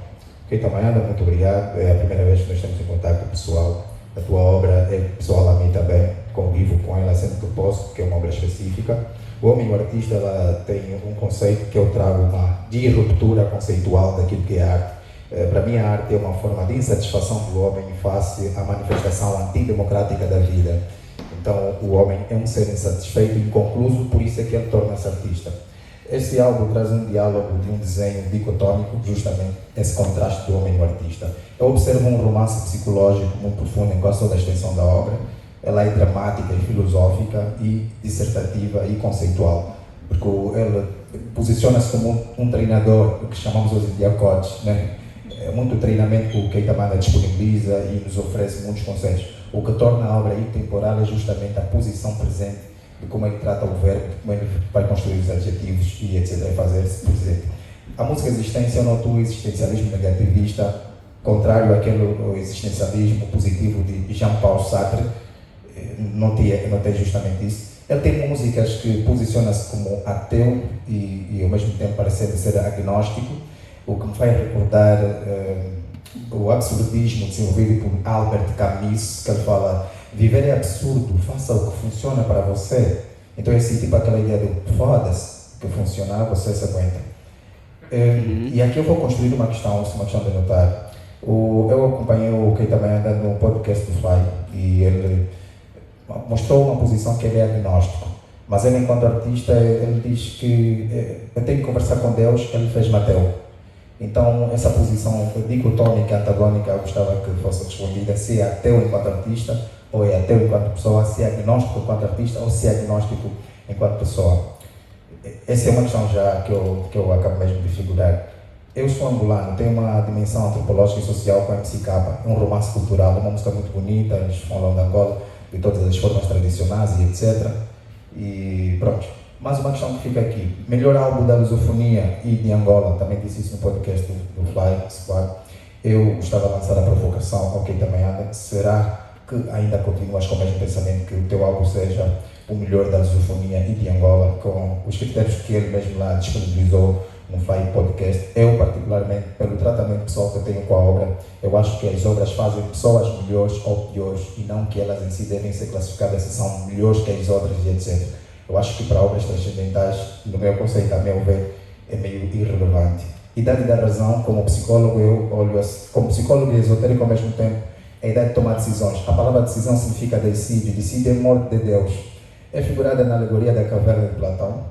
Keita Mayanda, muito obrigado. É a primeira vez que nós estamos em contato pessoal. A tua obra é pessoal a mim também, convivo com ela sempre que posso, porque é uma obra específica. O homem e o artista, ela tem um conceito que eu trago, uma disruptura conceitual daquilo que é arte. Para mim, a arte é uma forma de insatisfação do homem face à manifestação antidemocrática da vida. Então, o homem é um ser insatisfeito e inconcluso, por isso é que ele torna-se artista. Este álbum traz um diálogo de um desenho dicotômico, justamente esse contraste do homem e do artista. Eu observo um romance psicológico muito profundo em quase toda a extensão da obra. Ela é dramática e filosófica e dissertativa e conceitual, porque ele posiciona-se como um treinador, o que chamamos hoje de coach, né? É muito treinamento que o Keita Mayanda disponibiliza e nos oferece muitos conselhos. O que torna a obra intemporal é justamente a posição presente, de como ele trata o verbo, de como ele vai construir os adjetivos e etc. e fazer-se presente. A música existência notou o existencialismo negativista, contrário àquele existencialismo positivo de Jean-Paul Sartre, notei justamente isso. Ele tem músicas que posiciona-se como ateu e ao mesmo tempo parece ser agnóstico, o que me faz recordar o absurdismo desenvolvido por Albert Camus, que ele fala: viver é absurdo, faça o que funciona para você. Então é assim, tipo aquela ideia do foda-se, que funcionar, você se aguenta. E aqui eu vou construir uma questão de notar. Eu acompanhei o Keita Mayanda no podcast do Fly e ele mostrou uma posição que ele é agnóstico, mas ele, enquanto artista, ele diz que eu tenho que conversar com Deus, ele fez Mateu. Então, essa posição dicotômica, antagônica, eu gostava que fosse respondida: se é ateu enquanto artista, ou é ateu enquanto pessoa, se é agnóstico enquanto artista, ou se é agnóstico enquanto pessoa. Essa é uma questão já que eu acabo mesmo de figurar. Eu sou angolano, tenho uma dimensão antropológica e social com a MCK, é um romance cultural, uma música muito bonita, eles falam de Angola, de todas as formas tradicionais e etc. E pronto. Mais uma questão que fica aqui: melhor álbum da lusofonia e de Angola, também disse isso no podcast do Fly Squad. Eu gostava de lançar a provocação ao Keita Mayanda: será que ainda continuas com o mesmo pensamento que o teu álbum seja o melhor da lusofonia e de Angola, com os critérios que ele mesmo lá disponibilizou no Fly Podcast? Eu, particularmente, pelo tratamento pessoal que eu tenho com a obra, eu acho que as obras fazem pessoas melhores ou piores e não que elas em si devem ser classificadas se são melhores que as outras e etc. Eu acho que para obras transcendentais, no meu conceito, a meu ver, é meio irrelevante. E dado da razão, como psicólogo, eu olho como psicólogo e esotérico ao mesmo tempo, é a ideia de tomar decisões. A palavra decisão significa decide. Decide é morte de Deus. É figurada na alegoria da caverna de Platão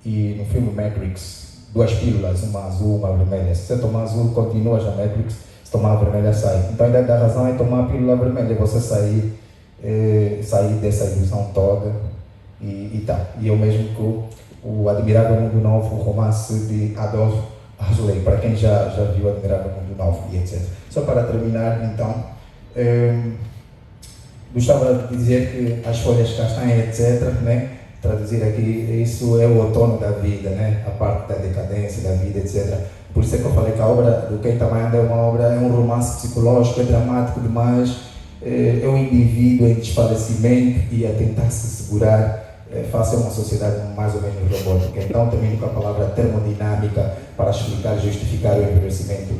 e no filme Matrix, duas pílulas, uma azul, uma vermelha. Se você tomar azul, continuas na Matrix; se tomar a vermelha, sai. Então a ideia da razão é tomar a pílula vermelha, você sair dessa ilusão toda. E eu mesmo com o Admirável Mundo Novo, o romance de Adolf Huxley, para quem já viu Admirável Mundo Novo e etc. Só para terminar, então, gostava de dizer que as folhas castanhas, etc., né? Traduzir aqui, isso é o outono da vida, né? A parte da decadência da vida, etc. Por isso é que eu falei que a obra do Keita Mayanda é um romance psicológico, é dramático demais, é um indivíduo em desfalecimento e a tentar se segurar face a uma sociedade mais ou menos robótica. Então termino com a palavra termodinâmica para explicar e justificar o envelhecimento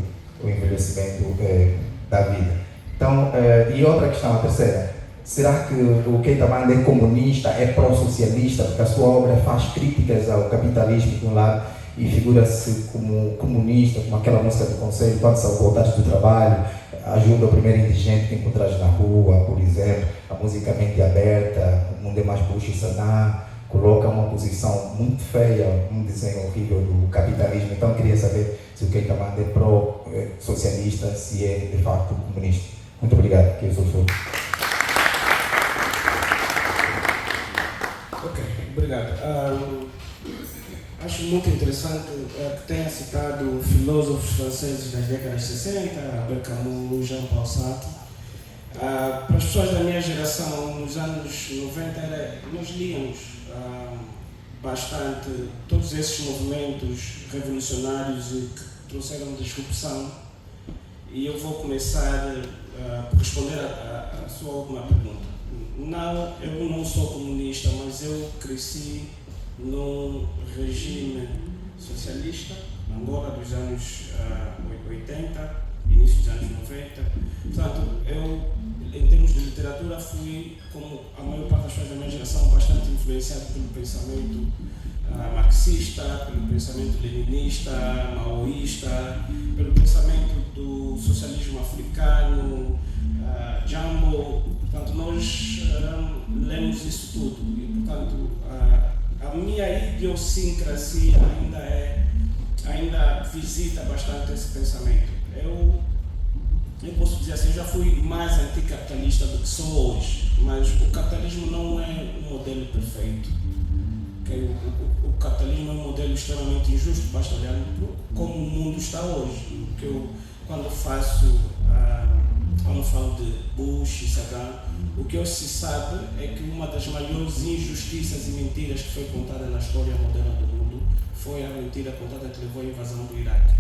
da vida. Então, e outra questão, a terceira: será que o Keita Mayanda é comunista, é pró-socialista, porque a sua obra faz críticas ao capitalismo de um lado e figura-se como comunista, como aquela música do Conselho, quando são voltados do trabalho, ajuda o primeiro indigente que encontrares na rua, por exemplo, a música Mente Aberta, O Mundo é Mais Bush e Saná, coloca uma posição muito feia, um desenho horrível do capitalismo. Então eu queria saber se o Keita Banda é pró-socialista, se é de facto comunista. Muito obrigado, que eu sou o Ok, obrigado. Acho muito interessante que tenha citado filósofos franceses das décadas de 60, Albert Camus, Jean-Paul Sartre. Para as pessoas da minha geração, nos anos 90, nós líamos bastante todos esses movimentos revolucionários e que trouxeram disrupção. E eu vou começar por responder a sua última pergunta. Não, eu não sou comunista, mas eu cresci num regime socialista, na Angola dos anos 80, início dos anos 90. Portanto, eu, em termos de literatura, fui, como a maior parte das pessoas da minha geração, bastante influenciado pelo pensamento marxista, pelo pensamento leninista, maoísta, pelo pensamento do socialismo africano, Jambo. Portanto, nós lemos isso tudo e, portanto, a minha idiosincrasia ainda visita bastante esse pensamento. Eu posso dizer assim, eu já fui mais anticapitalista do que sou hoje, mas o capitalismo não é um modelo perfeito. Okay? O capitalismo é um modelo extremamente injusto, basta olhar como o mundo está hoje. Porque eu, quando falo de Bush e Saddam, o que hoje se sabe é que uma das maiores injustiças e mentiras que foi contada na história moderna do mundo foi a mentira contada que levou à invasão do Iraque.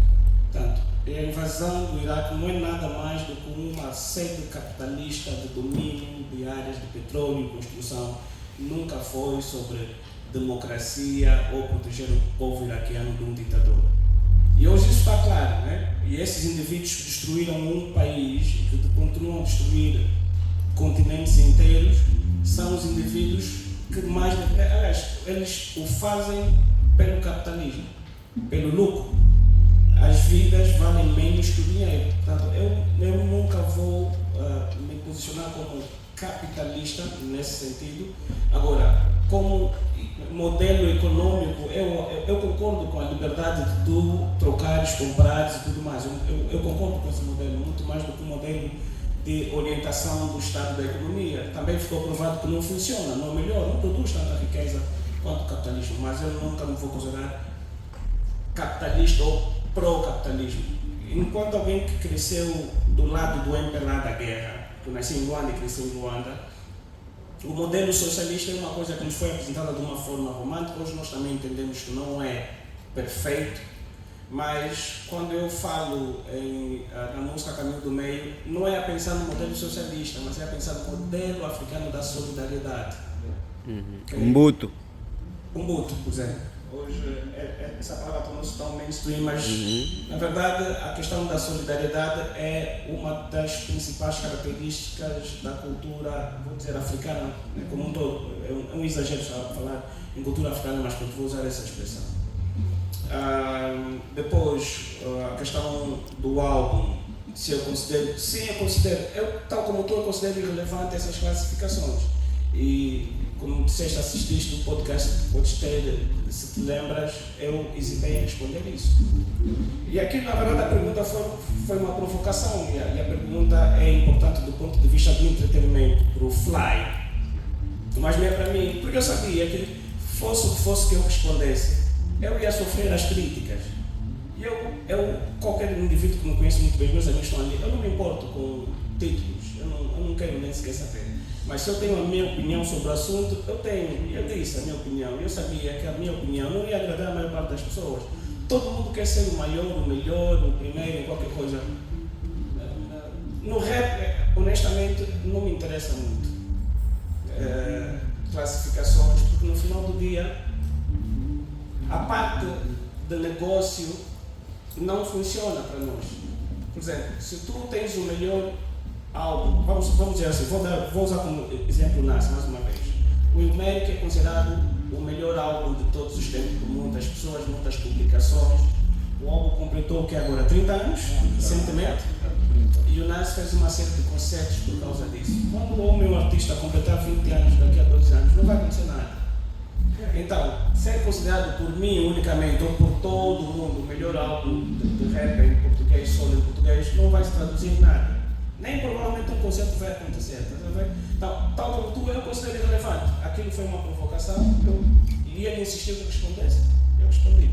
Portanto, a invasão do Iraque não é nada mais do que uma sede capitalista de domínio de áreas de petróleo e construção. Nunca foi sobre democracia ou proteger o povo iraquiano de um ditador. E hoje isso está claro, né? E esses indivíduos que destruíram um país e que continuam a destruir continentes inteiros são os indivíduos que mais... Aliás, eles o fazem pelo capitalismo, pelo lucro. As vidas valem menos que o dinheiro. Portanto, eu nunca vou me posicionar como capitalista nesse sentido. Agora, como modelo econômico, eu concordo com a liberdade de tu trocares, comprares e tudo mais. Eu concordo com esse modelo, muito mais do que o modelo de orientação do Estado da economia. Também ficou provado que não funciona, não melhora, não produz tanta riqueza quanto o capitalismo, mas eu nunca me vou considerar capitalista ou pró-capitalismo. Enquanto alguém que cresceu do lado do MPLA da guerra, que nasceu em Luanda e cresceu em Luanda, o modelo socialista é uma coisa que nos foi apresentada de uma forma romântica. Hoje nós também entendemos que não é perfeito, mas quando eu falo na música Caminho do Meio, não é a pensar no modelo socialista, mas é a pensar no modelo africano da solidariedade. Umbuto, por exemplo. Hoje essa palavra tornou-se tão mainstream, mas na verdade a questão da solidariedade é uma das principais características da cultura, vou dizer, africana, né, como um todo. É um exagero falar em cultura africana, mas pronto, vou usar essa expressão. Depois, a questão do álbum, se eu considero, sim, eu considero, tal como tu, eu considero irrelevante essas classificações. E como disseste, assististe o podcast, podes ter, se te lembras, eu hesitei em responder isso. E aqui, na verdade, a pergunta foi uma provocação, e a pergunta é importante do ponto de vista do entretenimento, para o Fly. Mas não é para mim, porque eu sabia que fosse o que fosse que eu respondesse, eu ia sofrer as críticas. E eu qualquer indivíduo que me conhece muito bem, meus amigos estão ali, eu não me importo com títulos, eu não quero nem sequer saber. Mas se eu tenho a minha opinião sobre o assunto, eu disse a minha opinião. Eu sabia que a minha opinião não ia agradar a maior parte das pessoas. Todo mundo quer ser o maior, o melhor, o primeiro, em qualquer coisa. No rap, honestamente, não me interessa muito classificações, porque no final do dia, a parte do negócio não funciona para nós. Por exemplo, se tu tens o melhor álbum, vamos dizer assim, vou usar como exemplo o Nas mais uma vez. O Ilmatic é considerado o melhor álbum de todos os tempos, por muitas pessoas, muitas publicações. O álbum completou o que agora? 30 anos, recentemente. E o Nas fez uma série de concertos por causa disso. Quando o meu artista completar 20 anos, daqui a 2 anos, não vai acontecer nada. Então, ser considerado por mim unicamente ou por todo mundo o melhor álbum de rap em português, solo em português, não vai se traduzir em nada. Nem provavelmente um concerto vai acontecer. Então, tal como tu, eu considero irrelevante. Aquilo foi uma provocação, eu iria me insistir que respondesse. Eu respondi.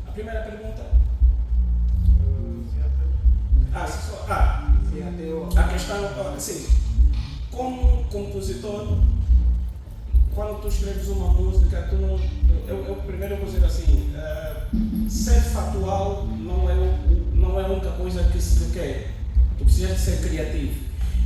A primeira pergunta. A questão, assim, como compositor, quando tu escreves uma música, tu não. Eu primeiro vou dizer assim, ser factual não é a única coisa que se requer. Tu precisas de ser criativo.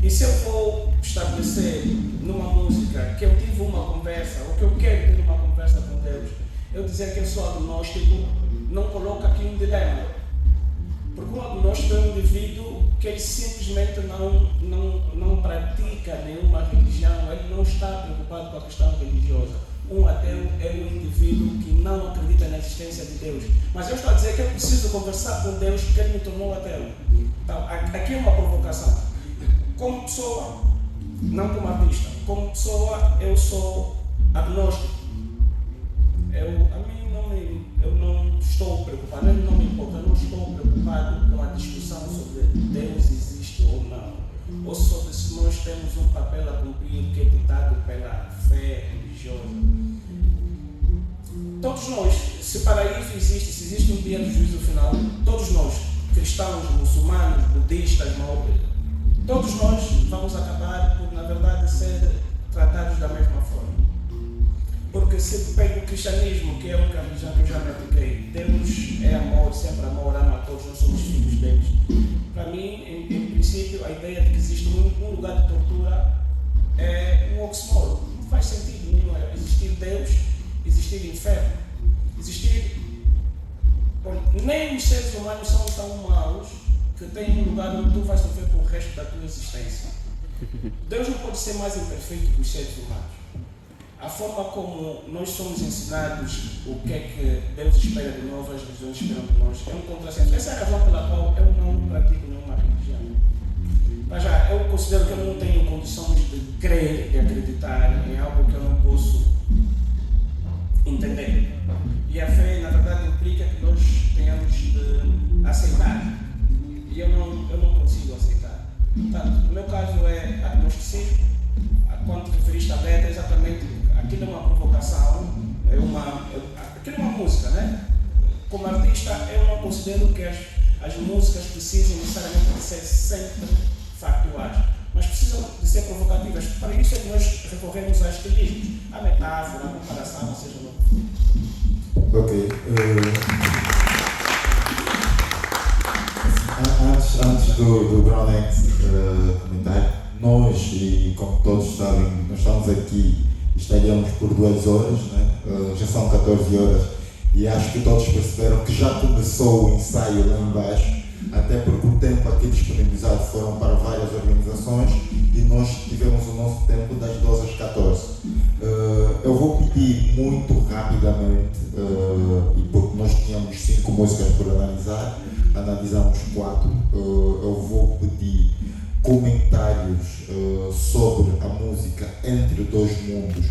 E se eu vou estabelecer numa música que eu tive uma conversa, ou que eu quero ter uma conversa com Deus, eu dizer que eu sou agnóstico, não coloca aqui um dilema. Porque o agnóstico é um indivíduo que ele simplesmente não pratica nenhuma religião, ele não está preocupado com a questão religiosa. Um ateu é um indivíduo que não acredita na existência de Deus. Mas eu estou a dizer que eu preciso conversar com Deus porque ele me tornou ateu. Então, aqui é uma provocação. Como pessoa, não como artista, como pessoa eu sou agnóstico. Eu não estou preocupado, não me importa, eu não estou preocupado com a discussão sobre Deus existe ou não, ou sobre se nós temos um papel a cumprir que é ditado pela fé religiosa. Todos nós, se paraíso existe, se existe um dia do juízo final, todos nós, cristãos, muçulmanos, budistas, maomé, todos nós vamos acabar por, na verdade, ser tratados da mesma forma. Porque se pega o cristianismo, que é a única religião que eu já me apliquei, Deus é amor, sempre amor, ama a todos, nós somos filhos deles. Para mim, em princípio, a ideia de que existe um lugar de tortura é um oxímoron. Não faz sentido nenhum existir Deus, existir inferno, existir... Nem os seres humanos são tão maus que têm um lugar onde tu vais sofrer pelo resto da tua existência. Deus não pode ser mais imperfeito que os seres humanos. A forma como nós somos ensinados o que é que Deus espera de nós, as religiões esperam de nós, é um contrassenso. Essa é a razão pela qual eu não pratico nenhuma religião. Mas já, eu considero que eu não tenho condições de crer, de acreditar em algo que eu não posso entender. E a fé, na verdade, implica que nós tenhamos de aceitar. E eu não consigo aceitar. Portanto, no meu caso é agnosticismo. Quando te referiste à letra, exatamente, aquilo é uma provocação, aquilo é uma música, né? Como artista, eu não considero que as músicas precisem necessariamente de ser sempre factuais, mas precisam de ser provocativas. Para isso é que nós recorremos a estilismos, a metáfora, a comparação, seja lá. Ok. Antes do Brown X comentar, nós, e como todos sabem, nós estamos aqui, estaríamos por 2 horas, né? Já são 14 horas, e acho que todos perceberam que já começou o ensaio lá embaixo, até porque o tempo aqui disponibilizado foram para várias organizações e nós tivemos o nosso tempo das 12 às 14. Eu vou pedir muito rapidamente, e porque nós tínhamos 5 músicas por analisar, analisamos 4, eu vou pedir comentários sobre a música Entre Dois Mundos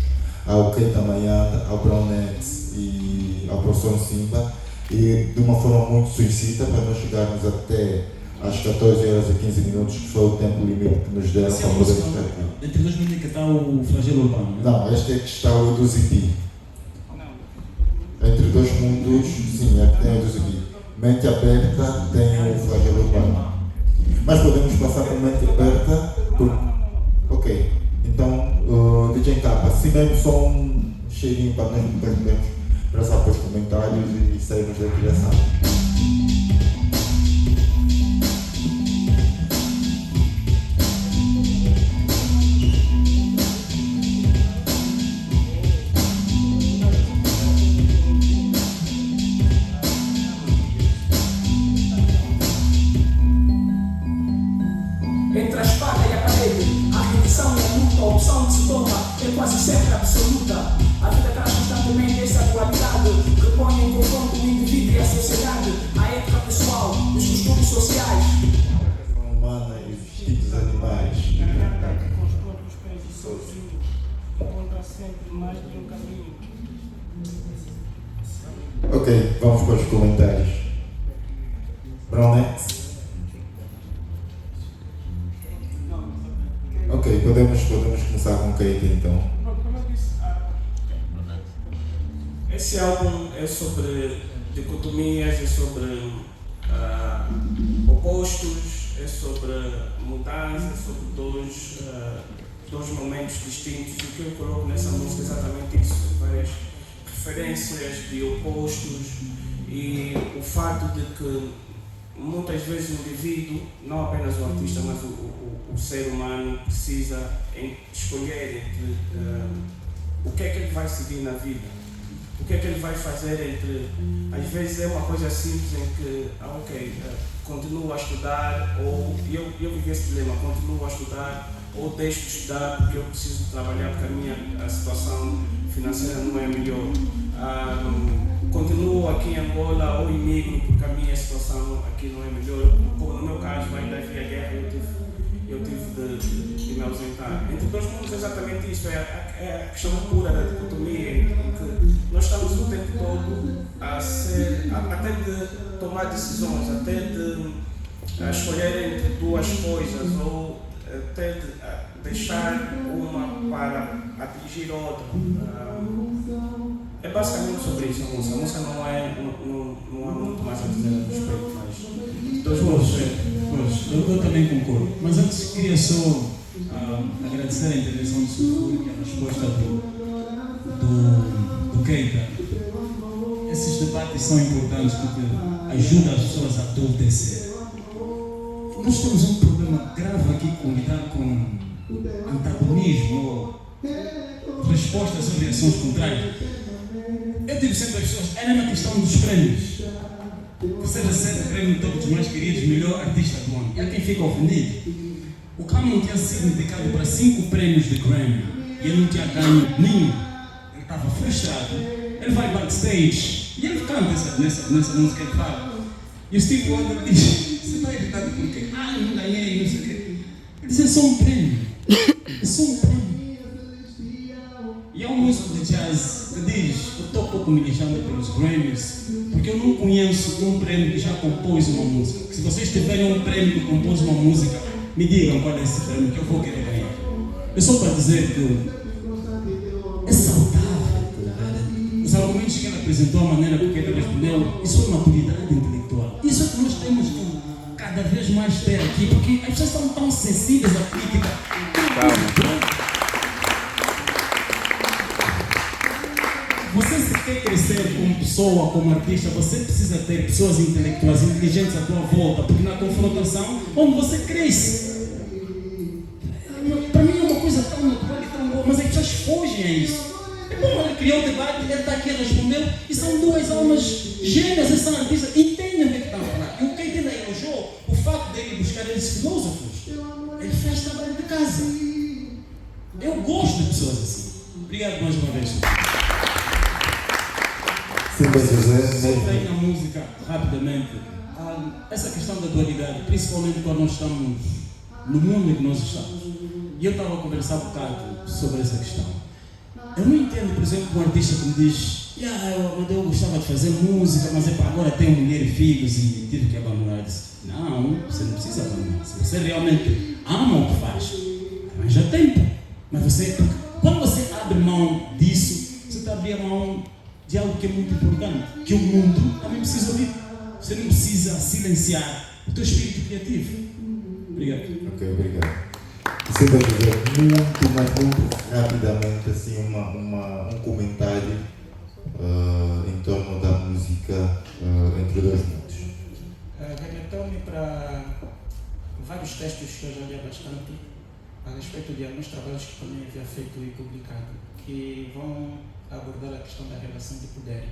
ao Keita Mayanda, ao Brown X e ao professor Simba, e de uma forma muito suicida para nós chegarmos até às 14 horas e 15 minutos, que foi o tempo limite que nos deram para poder estar aqui. Entre Dois Mundos que está o flagelo urbano, não? Este é que está o do Zipi. Entre Dois Mundos, sim, é que tem o do Zipi. Mente Aberta tem o flagelo urbano. Mas podemos passar por Mente Aberta. Ok, então, DJ Capa, se mesmo só um cheirinho para nós podermos passar para os comentários e sairmos da criação. Entre a espada e a parede, a rendição e a luta, a opção que se toma é quase sempre absoluta. A vida traz constantemente Ok, vamos para os comentários. Brownex. Ok, podemos começar com Keita então. Esse álbum é sobre dicotomias, é sobre opostos, é sobre mudança, é sobre dois momentos distintos. O que eu coloco nessa música é exatamente isso, várias referências de opostos e o fato de que muitas vezes o indivíduo, não apenas o artista, mas o ser humano precisa escolher entre o que é que ele vai seguir na vida, o que é que ele vai fazer entre, às vezes é uma coisa simples em que, continuo a estudar, ou eu vivi esse dilema, continuo a estudar ou deixo de estudar porque eu preciso trabalhar porque a situação financeira não é melhor. Continuo aqui em Angola ou imigro porque a minha situação aqui não é melhor. Como no meu caso ainda havia guerra, eu tive de me ausentar. Entre dois mundos é exatamente isso, é a questão pura da dicotomia, em que nós estamos o tempo todo até de tomar decisões, até de escolher entre duas coisas, ou até de deixar uma para atingir outra. É basicamente sobre isso a música. A música não há muito mais a dizer a respeito, mas dois mundos. Eu também concordo. Mas antes queria só agradecer a intervenção do Sulfur e a resposta do Keita. Esses debates são importantes porque ajudam as pessoas a adultecer. Nós temos um problema grave aqui com lidar com antagonismo ou respostas ou reações contrárias. Eu digo sempre às pessoas, é na questão dos prêmios. Você recebe o prêmio Topo dos Mais Queridos, melhor artista do ano. E há quem fica ofendido. O Cameron tinha sido indicado para 5 prêmios de Grammy e ele não tinha ganho nenhum. Ele estava frustrado. Ele vai backstage e ele canta nessa música, ele fala. E o Steve Wonder diz, você está irritado por quê? Eu não ganhei, não sei o quê. Ele diz, é só um prêmio. É só um prêmio. E há um músico de jazz que diz, eu estou pouco me lixando pelos Grammys, porque eu não conheço um prêmio que já compôs uma música. Se vocês tiverem um prêmio que compôs uma música, me digam qual é esse prêmio que eu vou querer ganhar. É só para dizer que é saudável. Os argumentos que ele apresentou, a maneira porque ele respondeu, isso é maturidade intelectual. Isso é que nós temos que cada vez mais ter aqui, porque as pessoas são tão sensíveis à crítica. Calma. Você se quer crescer como pessoa, como artista, você precisa ter pessoas intelectuais, inteligentes à tua volta, porque na confrontação, onde você cresce. Para mim é uma coisa tão natural e tão boa, mas as pessoas fogem a isso. É bom, ele criou o debate, ele está aqui, ele respondeu, e são duas almas gêmeas, eles são artistas, entendem o que estão a falar. E o que ainda elogiou, o fato dele buscar esses filósofos, ele faz trabalho de casa. Eu gosto de pessoas assim. Obrigado mais uma vez. Sobre aí na música, rapidamente, essa questão da dualidade, principalmente quando nós estamos no mundo em que nós estamos. E eu estava a conversar um bocado sobre essa questão. Eu não entendo, por exemplo, um artista que me diz eu gostava de fazer música, mas agora tenho mulher e filhos e tive que abandonar. Eu disse, não, você não precisa abandonar. Se você realmente ama o que faz, arranja tempo. Mas quando você abre mão disso, você está abrindo mão de algo que é muito importante, que o mundo também precisa ouvir. Você não precisa silenciar o teu espírito criativo. Obrigado. Ok, obrigado. Você vai dizer muito rapidamente assim, um comentário em torno da música Entre Dois Mundos. Remeteu-me para vários textos que eu já li bastante a respeito de alguns trabalhos que também havia feito e publicado, que vão abordar a questão da relação de poder.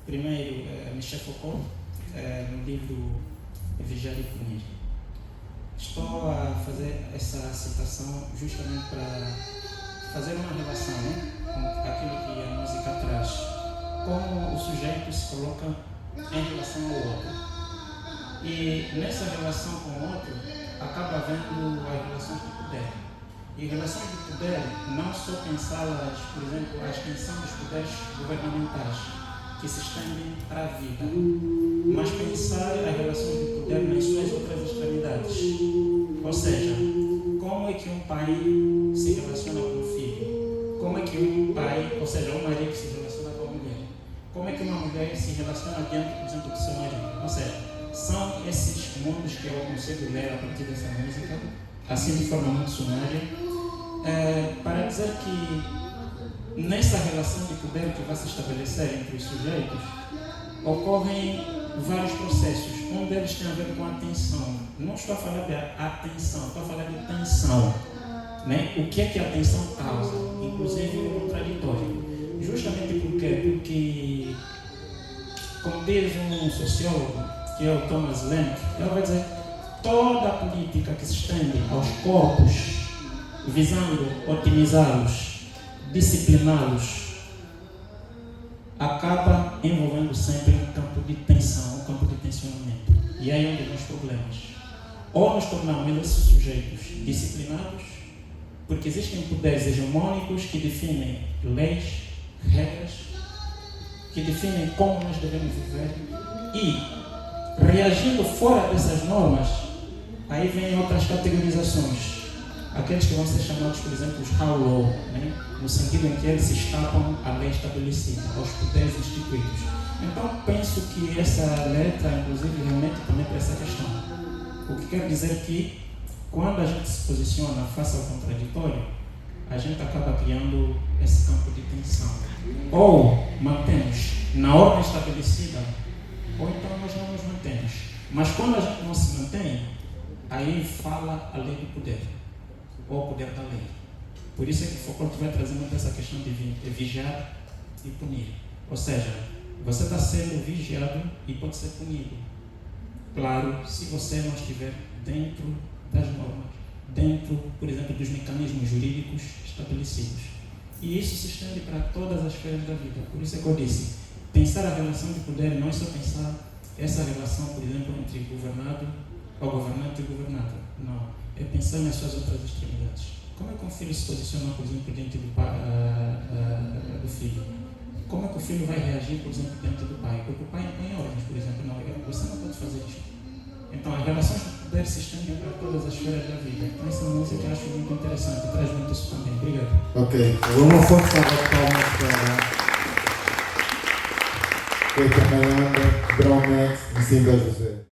Primeiro, Michel Foucault, no livro Vigiar e Punir. Estou a fazer essa citação justamente para fazer uma relação com aquilo que a música traz, como o sujeito se coloca em relação ao outro. E nessa relação com o outro, acaba havendo as relações de poder. E relações de poder, não só pensá-las, por exemplo, a extensão dos poderes governamentais, que se estendem para a vida, mas pensar as relações de poder nas suas outras extremidades. Ou seja, como é que um pai se relaciona com o filho? Como é que um pai, ou seja, um marido se relaciona com a mulher? Como é que uma mulher se relaciona diante, por exemplo, do seu marido? Ou seja, são esses mundos que eu consigo ler a partir dessa música, assim de forma muito sumária, para dizer que nessa relação de poder que vai se estabelecer entre os sujeitos, ocorrem vários processos. Um deles tem a ver com a atenção. Não estou a falar de atenção, estou a falar de tensão. Né? O que é que a tensão causa? Inclusive o contraditório. Justamente por quê? Porque, como diz um sociólogo, que é o Thomas Lenk, ele vai dizer toda a política que se estende aos corpos, visando otimizá-los, discipliná-los, acaba envolvendo sempre um campo de tensão, um campo de tensionamento. E aí é onde vem os problemas. Ou nos tornamos esses sujeitos disciplinados, porque existem poderes hegemônicos que definem leis, regras, que definem como nós devemos viver, e reagindo fora dessas normas, aí vem outras categorizações. Aqueles que vão ser chamados, por exemplo, os how law, né? No sentido em que eles se escapam à lei estabelecida, aos poderes instituídos. Então, penso que essa letra, inclusive, remete também para essa questão. O que quer dizer que, quando a gente se posiciona face ao contraditório, a gente acaba criando esse campo de tensão. Ou mantemos na ordem estabelecida, ou então nós não nos mantemos. Mas quando a gente não se mantém, aí fala a lei do poder, ou o poder da lei. Por isso é que Foucault vai trazer muito essa questão de vigiar e punir. Ou seja, você está sendo vigiado e pode ser punido. Claro, se você não estiver dentro das normas, dentro, por exemplo, dos mecanismos jurídicos estabelecidos. E isso se estende para todas as esferas da vida. Por isso é que eu disse, pensar a relação de poder não é só pensar essa relação, por exemplo, entre governado, ou governante e governado. Não. É pensar nas suas outras extremidades. Como é que um filho se posiciona, por exemplo, diante do filho? Como é que o filho vai reagir, por exemplo, diante do pai? Porque o pai impõe ordens, por exemplo, não, você não pode fazer isto. Então, as relações de poder se estendem para todas as esferas da vida. Então, essa música eu acho muito interessante, traz muito isso também. Obrigado. Ok, uma forte salva de palmas para Keita Mayanda, Bromance, de Simba José.